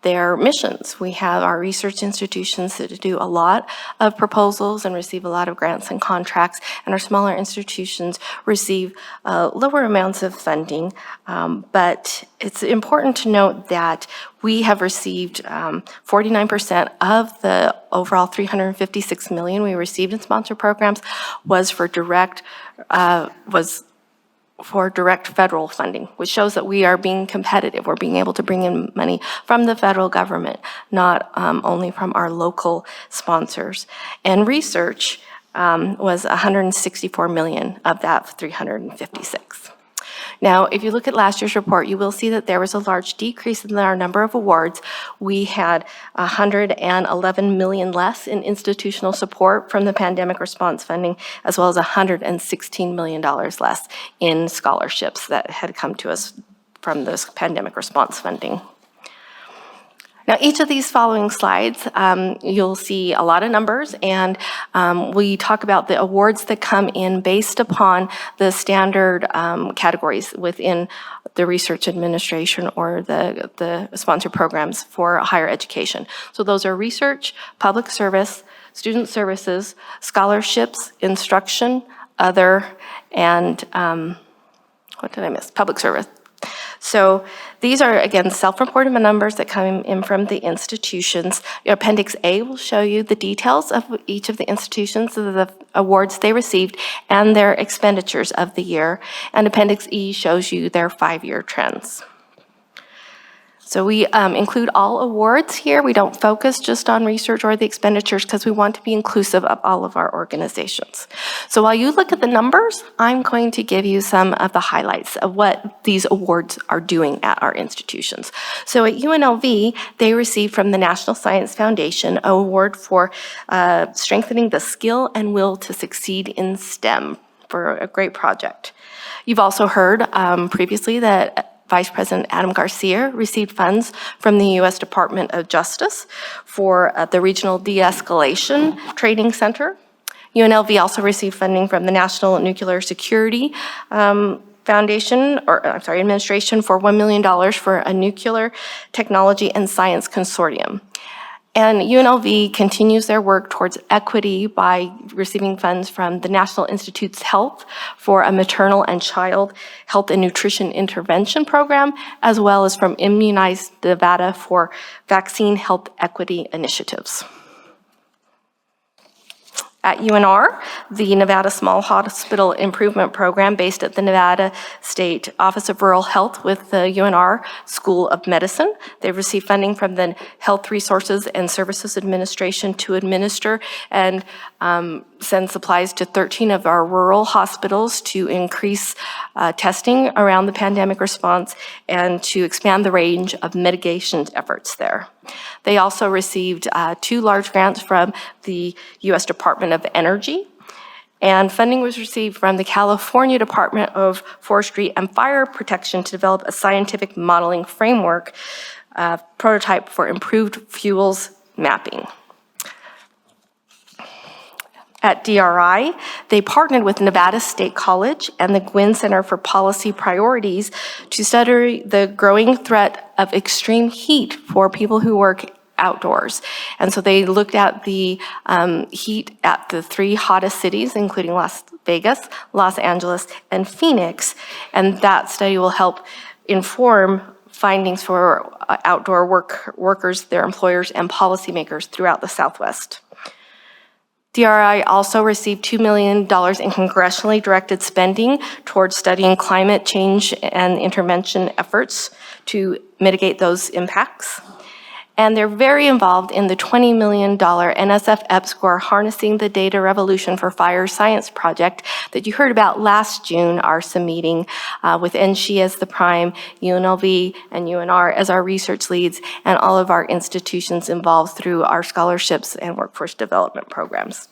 their missions. We have our research institutions that do a lot of proposals and receive a lot of grants and contracts, and our smaller institutions receive lower amounts of funding. But it's important to note that we have received 49% of the overall $356 million we received in sponsored programs was for direct federal funding, which shows that we are being competitive. We're being able to bring in money from the federal government, not only from our local sponsors. And research was $164 million of that 356. Now, if you look at last year's report, you will see that there was a large decrease in our number of awards. We had $111 million less in institutional support from the pandemic response funding, as well as $116 million less in scholarships that had come to us from this pandemic response funding. Now, each of these following slides, you'll see a lot of numbers, and we talk about the awards that come in based upon the standard categories within the research administration or the sponsored programs for higher education. So those are research, public service, student services, scholarships, instruction, other, and what did I miss? Public service. So these are, again, self-reported numbers that come in from the institutions. Your Appendix A will show you the details of each of the institutions, the awards they received, and their expenditures of the year. And Appendix E shows you their 5-year trends. So we include all awards here. We don't focus just on research or the expenditures because we want to be inclusive of all of our organizations. So while you look at the numbers, I'm going to give you some of the highlights of what these awards are doing at our institutions. So at UNLV, they received from the National Science Foundation an award for strengthening the skill and will to succeed in STEM for a great project. You've also heard previously that Vice President Adam Garcia received funds from the U.S. Department of Justice for the Regional De-Escalation Training Center. UNLV also received funding from the National Nuclear Security Administration for $1 million for a nuclear technology and science consortium. And UNLV continues their work towards equity by receiving funds from the National Institutes of Health for a maternal and child health and nutrition intervention program, as well as from Immunize Nevada for vaccine health equity initiatives. At UNR, the Nevada Small Hospital Improvement Program based at the Nevada State Office of Rural Health with the UNR School of Medicine. They've received funding from the Health Resources and Services Administration to administer and send supplies to 13 of our rural hospitals to increase testing around the pandemic response and to expand the range of mitigation efforts there. They also received 2 large grants from the U.S. Department of Energy, and funding was received from the California Department of Forestry and Fire Protection to develop a scientific modeling framework prototype for improved fuels mapping. At DRI, they partnered with Nevada State College and the Gwynn Center for Policy Priorities to study the growing threat of extreme heat for people who work outdoors. And so they looked at the heat at the 3 hottest cities, including Las Vegas, Los Angeles, and Phoenix. And that study will help inform findings for outdoor workers, their employers, and policymakers throughout the Southwest. DRI also received $2 million in congressionally directed spending towards studying climate change and intervention efforts to mitigate those impacts. And they're very involved in the $20 million NSF EPSCoR Harnessing the Data Revolution for Fire Science project that you heard about last June, ARSA meeting, with NSHE as the prime, UNLV and UNR as our research leads, and all of our institutions involved through our scholarships and workforce development programs.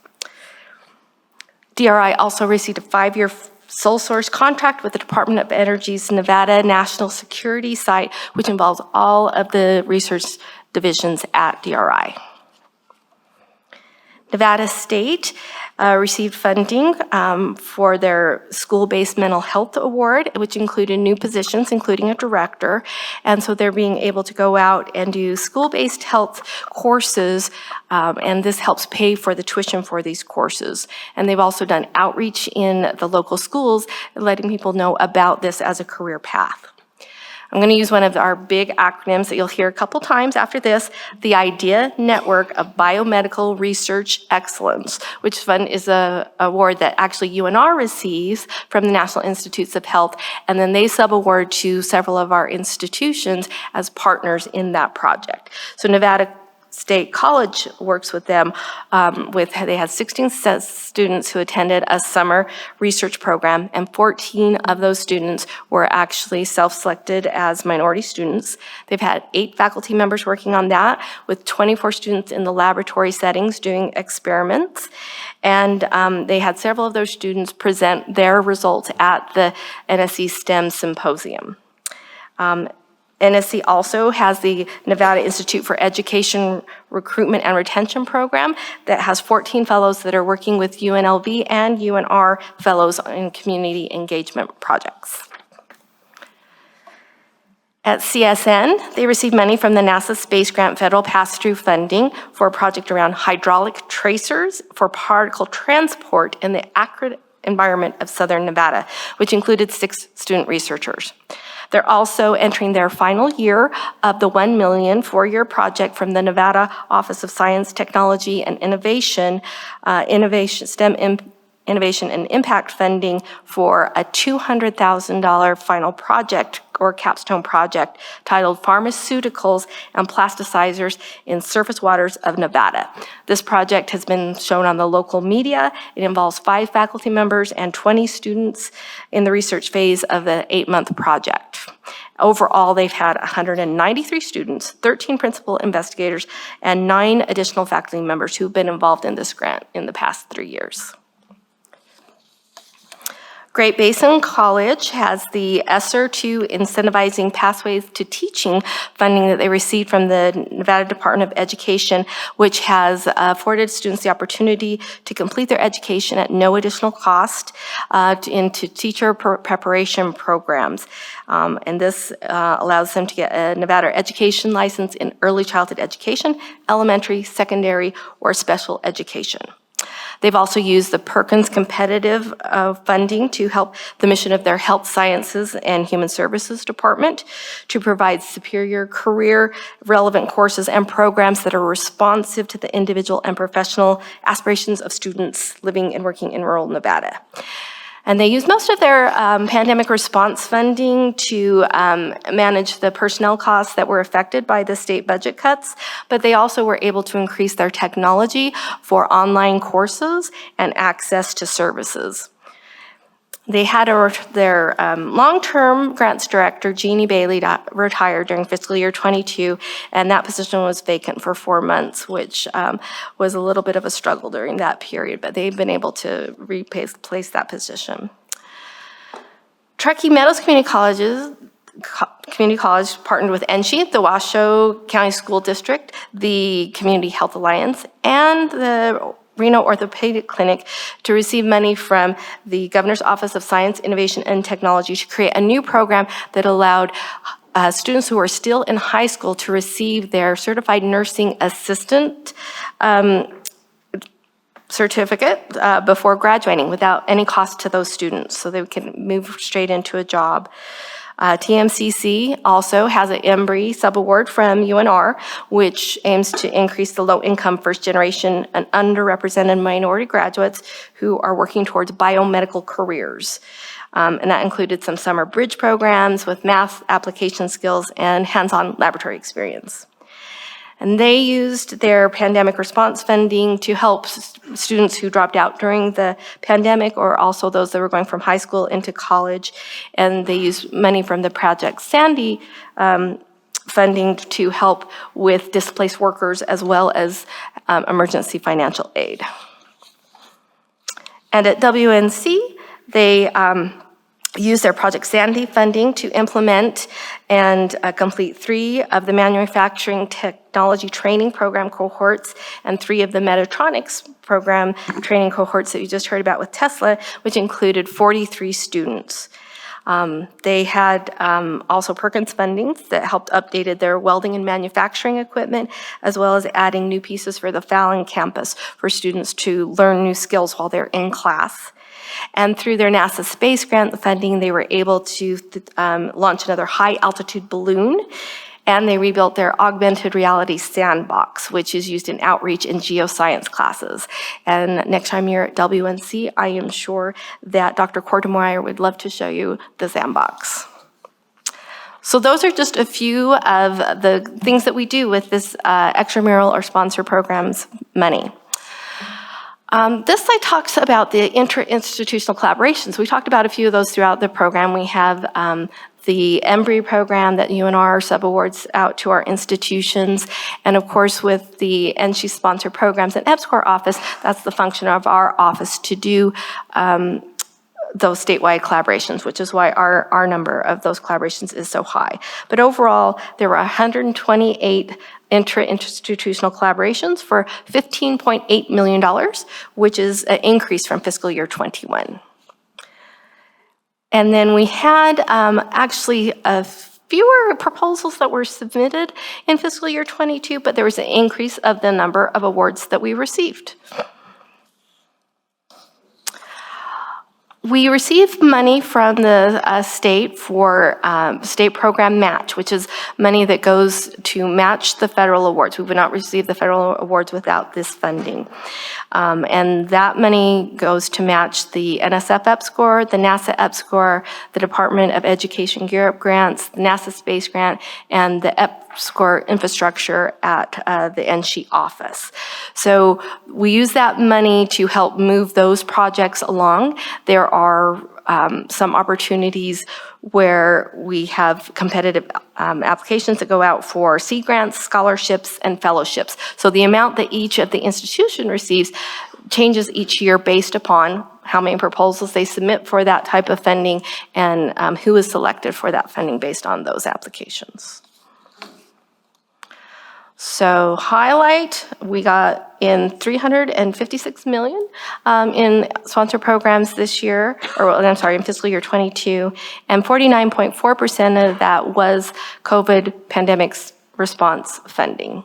DRI also received a 5-year sole source contract with the Department of Energy's Nevada National Security Site, which involves all of the research divisions at DRI. Nevada State received funding for their school-based mental health award, which included new positions, including a director. And so they're being able to go out and do school-based health courses, and this helps pay for the tuition for these courses. And they've also done outreach in the local schools, letting people know about this as a career path. I'm going to use one of our big acronyms that you'll hear a couple times after this, the IDEA Network of Biomedical Research Excellence, which is an award that actually UNR receives from the National Institutes of Health, and then they sub-award to several of our institutions as partners in that project. So Nevada State College works with them. They had 16 students who attended a summer research program, and 14 of those students were actually self-selected as minority students. They've had 8 faculty members working on that, with 24 students in the laboratory settings doing experiments. And they had several of those students present their results at the NSHE STEM Symposium. NSHE also has the Nevada Institute for Education Recruitment and Retention Program that has 14 fellows that are working with UNLV and UNR fellows in community engagement projects. At CSN, they received money from the NASA Space Grant federal pass-through funding for a project around hydraulic tracers for particle transport in the acrid environment of Southern Nevada, which included 6 student researchers. They're also entering their final year of the $1 million 4-year project from the Nevada Office of Science, Technology, and Innovation, STEM Innovation and Impact funding for a $200,000 final project or capstone project titled Pharmaceuticals and Plasticizers in Surface Waters of Nevada. This project has been shown on the local media. It involves 5 faculty members and 20 students in the research phase of the 8-month project. Overall, they've had 193 students, 13 principal investigators, and 9 additional faculty members who've been involved in this grant in the past 3 years. Great Basin College has the ESSER II Incentivizing Pathways to Teaching funding that they received from the Nevada Department of Education, which has afforded students the opportunity to complete their education at no additional cost into teacher preparation programs. And this allows them to get a Nevada education license in early childhood education, elementary, secondary, or special education. They've also used the Perkins competitive funding to help the mission of their Health Sciences and Human Services Department to provide superior career relevant courses and programs that are responsive to the individual and professional aspirations of students living and working in rural Nevada. And they use most of their pandemic response funding to manage the personnel costs that were affected by the state budget cuts, but they also were able to increase their technology for online courses and access to services. They had their long-term grants director, Jeannie Bailey, retire during fiscal year 22, and that position was vacant for 4 months, which was a little bit of a struggle during that period, but they've been able to replace that position. Truckee Meadows Community College partnered with NSHE, the Washoe County School District, the Community Health Alliance, and the Reno Orthopedic Clinic to receive money from the Governor's Office of Science, Innovation, and Technology to create a new program that allowed students who are still in high school to receive their Certified Nursing Assistant certificate before graduating without any cost to those students, so they can move straight into a job. TMCC also has an Embry subaward from UNR, which aims to increase the low-income first-generation and underrepresented minority graduates who are working towards biomedical careers. And that included some summer bridge programs with math application skills and hands-on laboratory experience. And they used their pandemic response funding to help students who dropped out during the pandemic, or also those that were going from high school into college. And they used money from the Project Sandy funding to help with displaced workers as well as emergency financial aid. And at WNC, they use their Project Sandy funding to implement and complete 3 of the manufacturing technology training program cohorts and 3 of the Metatronics program training cohorts that you just heard about with Tesla, which included 43 students. They had also Perkins funding that helped updated their welding and manufacturing equipment, as well as adding new pieces for the Fallon campus for students to learn new skills while they're in class. And through their NASA space grant funding, they were able to launch another high-altitude balloon, and they rebuilt their augmented reality sandbox, which is used in outreach and geoscience classes. And next time you're at WNC, I am sure that Dr. Kortemeyer would love to show you the sandbox. So those are just a few of the things that we do with this extramural or sponsor programs money. This slide talks about the interinstitutional collaborations. We talked about a few of those throughout the program. We have the Embry program that UNR subawards out to our institutions. And of course, with the NSHE sponsor programs and EPSCoR office, that's the function of our office to do those statewide collaborations, which is why our number of those collaborations is so high. But overall, there were 128 intra-institutional collaborations for $15.8 million, which is an increase from fiscal year 21. And then we had actually fewer proposals that were submitted in fiscal year 22, but there was an increase of the number of awards that we received. We received money from the state for state program match, which is money that goes to match the federal awards. We would not receive the federal awards without this funding. And that money goes to match the NSF EPSCoR, the NASA EPSCoR, the Department of Education Europe grants, the NASA Space Grant, and the EPSCoR infrastructure at the NSHE office. So we use that money to help move those projects along. There are some opportunities where we have competitive applications that go out for seed grants, scholarships, and fellowships. So the amount that each of the institution receives changes each year based upon how many proposals they submit for that type of funding and who is selected for that funding based on those applications. So highlight, we got in $356 million in sponsor programs this year, or I'm sorry, in fiscal year 22, and 49.4% of that was COVID pandemic response funding.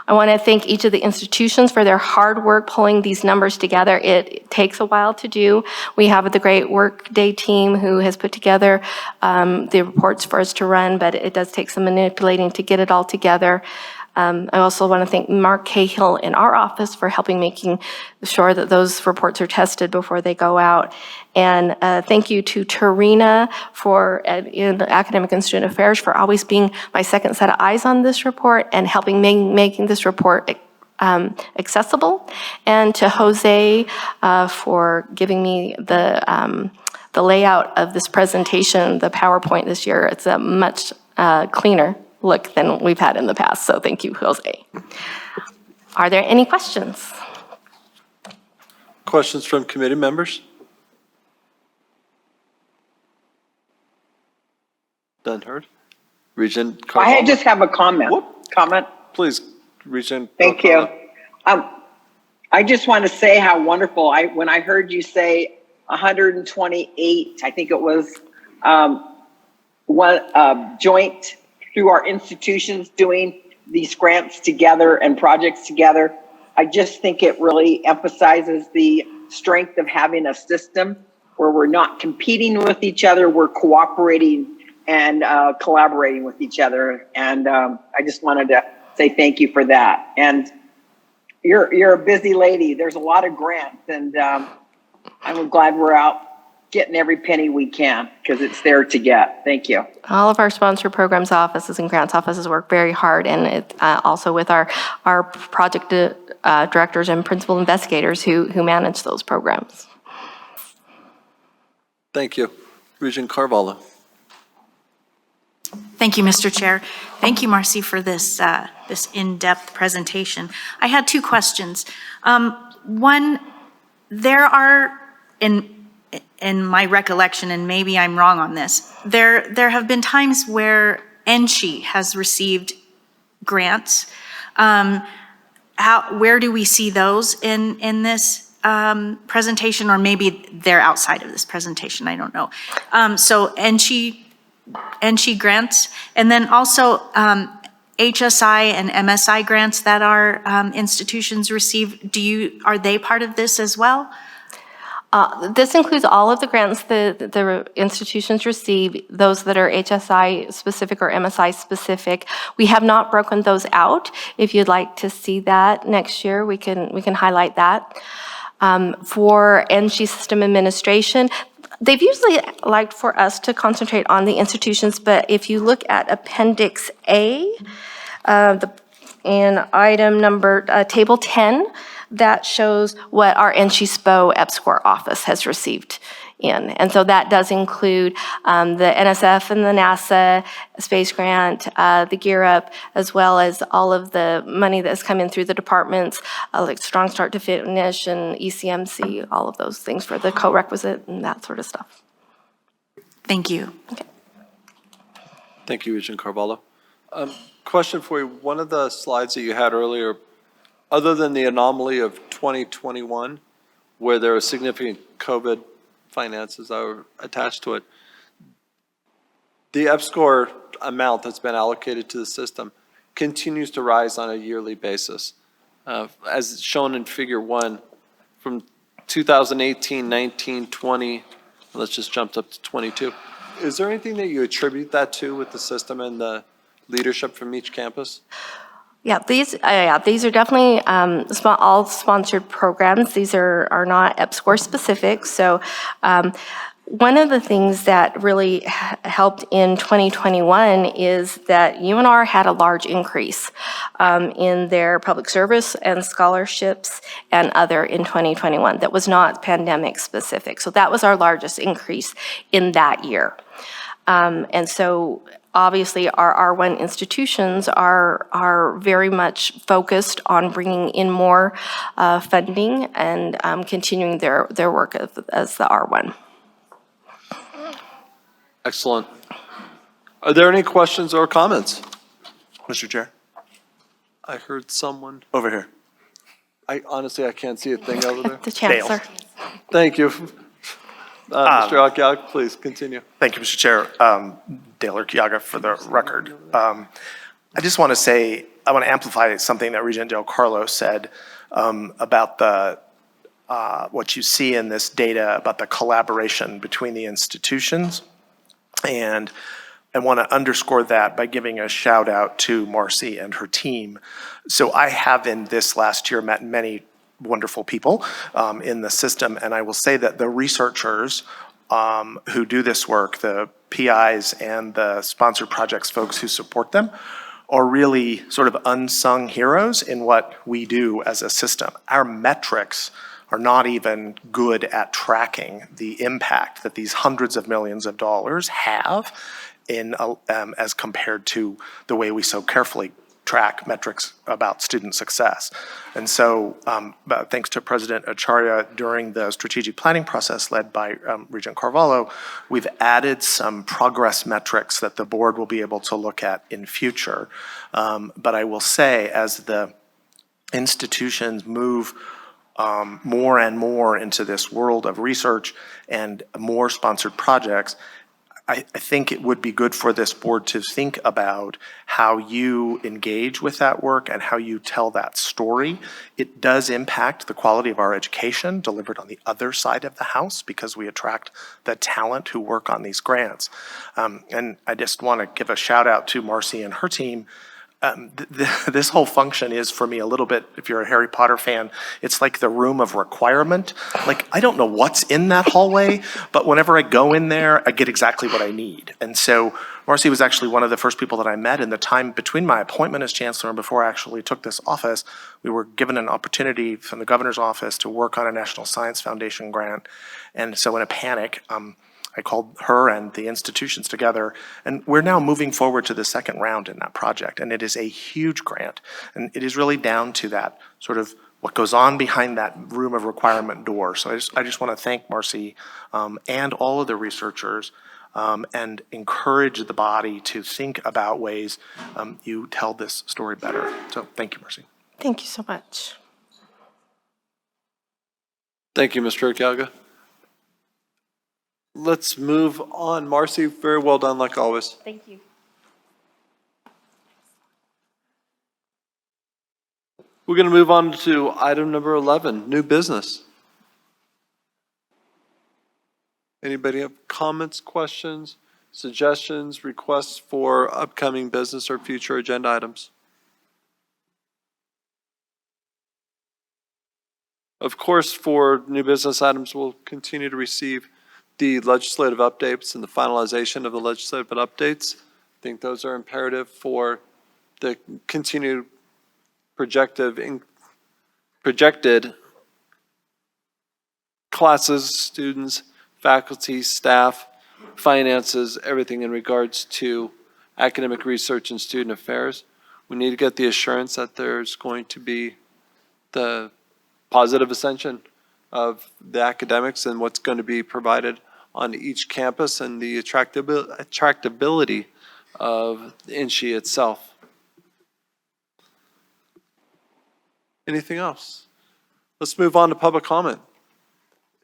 I want to thank each of the institutions for their hard work pulling these numbers together. It takes a while to do. We have the great Workday team who has put together the reports for us to run, but it does take some manipulating to get it all together. I also want to thank Mark Cahill in our office for helping making sure that those reports are tested before they go out. And thank you to Tarina in the Academic and Student Affairs for always being my second set of eyes on this report and helping making this report accessible. And to Jose for giving me the layout of this presentation, the PowerPoint this year. It's a much cleaner look than we've had in the past. So thank you, Jose. Are there any questions? Questions from committee members? Done heard. Regent Carvalho. I just have a comment. Please, Regent. Thank you. I just want to say how wonderful, when I heard you say 128, I think it was one joint through our institutions doing these grants together and projects together. I just think it really emphasizes the strength of having a system where we're not competing with each other, we're cooperating and collaborating with each other. And I just wanted to say thank you for that. And you're a busy lady. There's a lot of grants, and I'm glad we're out getting every penny we can because it's there to get. Thank you. All of our sponsor programs offices and grants offices work very hard, and it, also with our project directors and principal investigators who manage those programs. Thank you. Regent Carvalho. Thank you, Mr. Chair. Thank you, Marcy, for this, this in-depth presentation. I had two questions. One, there are, in my recollection, and maybe I'm wrong on this, there have been times where NSHE has received grants. Where do we see those in this presentation, or maybe they're outside of this presentation? I don't know. So NSHE grants, and then also HSI and MSI grants that our institutions receive. Are they part of this as well? This includes all of the grants the institutions receive, those that are HSI specific or MSI specific. We have not broken those out. If you'd like to see that next year, we can highlight that. For NSHE system administration, they've usually liked for us to concentrate on the institutions, but if you look at Appendix A, in item number, Table 10, that shows what our NSHE SPO EPSCoR office has received in. And so that does include the NSF and the NASA space grant, the Gear Up, as well as all of the money that's come in through the departments, like Strong Start to Finish and ECMC, all of those things for the co-requisite and that sort of stuff. Thank you. Okay. Thank you, Regent Carvalho. Question for you. One of the slides that you had earlier, other than the anomaly of 2021, where there are significant COVID finances that were attached to it, the EPSCoR amount that's been allocated to the system continues to rise on a yearly basis. As shown in Figure 1, from 2018, 19, 20, let's just jump up to 22. Is there anything that you attribute that to with the system and the leadership from each campus? Yeah, these are definitely all sponsored programs. These are not EPSCoR specific. So one of the things that really helped in 2021 is that UNR had a large increase in their public service and scholarships and other in 2021 that was not pandemic specific. So that was our largest increase in that year. And so obviously, our R1 institutions are very much focused on bringing in more funding and continuing their work as the R1. Excellent. Are there any questions or comments? Mr. Chair. I heard someone. Over here. Honestly, I can't see a thing over there. The Chancellor. Thank you. Mr. Akiaga, please continue. Thank you, Mr. Chair. Dale Akiaga for the record. I just want to say, I want to amplify something that Regent Del Carlo said about what you see in this data about the collaboration between the institutions. And I want to underscore that by giving a shout out to Marcy and her team. So I have in this last year met many wonderful people in the system, and I will say that the researchers who do this work, the PIs and the sponsored projects folks who support them, are really sort of unsung heroes in what we do as a system. Our metrics are not even good at tracking the impact that these hundreds of millions of dollars have in as compared to the way we so carefully track metrics about student success. And so thanks to President Acharya, during the strategic planning process led by Regent Carvalho, we've added some progress metrics that the board will be able to look at in future. But I will say, as the institutions move more and more into this world of research and more sponsored projects, I think it would be good for this board to think about how you engage with that work and how you tell that story. It does impact the quality of our education delivered on the other side of the house because we attract the talent who work on these grants. And I just want to give a shout out to Marcy and her team. this whole function is for me a little bit, if you're a Harry Potter fan, it's like the room of requirement. Like, I don't know what's in that hallway, but whenever I go in there, I get exactly what I need. And so Marcy was actually one of the first people that I met in the time between my appointment as chancellor and before I actually took this office. We were given an opportunity from the governor's office to work on a National Science Foundation grant. And so in a panic, I called her and the institutions together, and we're now moving forward to the second round in that project, and it is a huge grant. And it is really down to that sort of what goes on behind that room of requirement door. So I just want to thank Marcy and all of the researchers and encourage the body to think about ways you tell this story better. So thank you, Marcy. Thank you so much. Thank you, Mr. Okalga. Let's move on. Marcy, very well done, like always. Thank you. We're going to move on to item number 11, new business. Anybody have comments, questions, suggestions, requests for upcoming business or future agenda items? Of course, for new business items, we'll continue to receive the legislative updates and the finalization of the legislative updates. I think those are imperative for the continued projected classes, students, faculty, staff, finances, everything in regards to academic research and student affairs. We need to get the assurance that there's going to be the positive ascension of the academics and what's going to be provided on each campus and the attractability of NSHE itself. Anything else? Let's move on to public comment.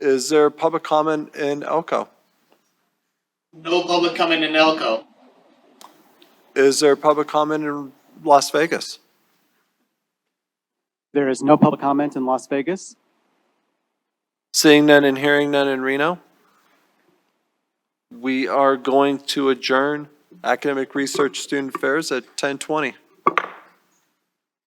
Is there public comment in Elko? No public comment in Elko. Is there public comment in Las Vegas? There is no public comment in Las Vegas. Seeing none and hearing none in Reno? We are going to adjourn academic research student affairs at 10:20.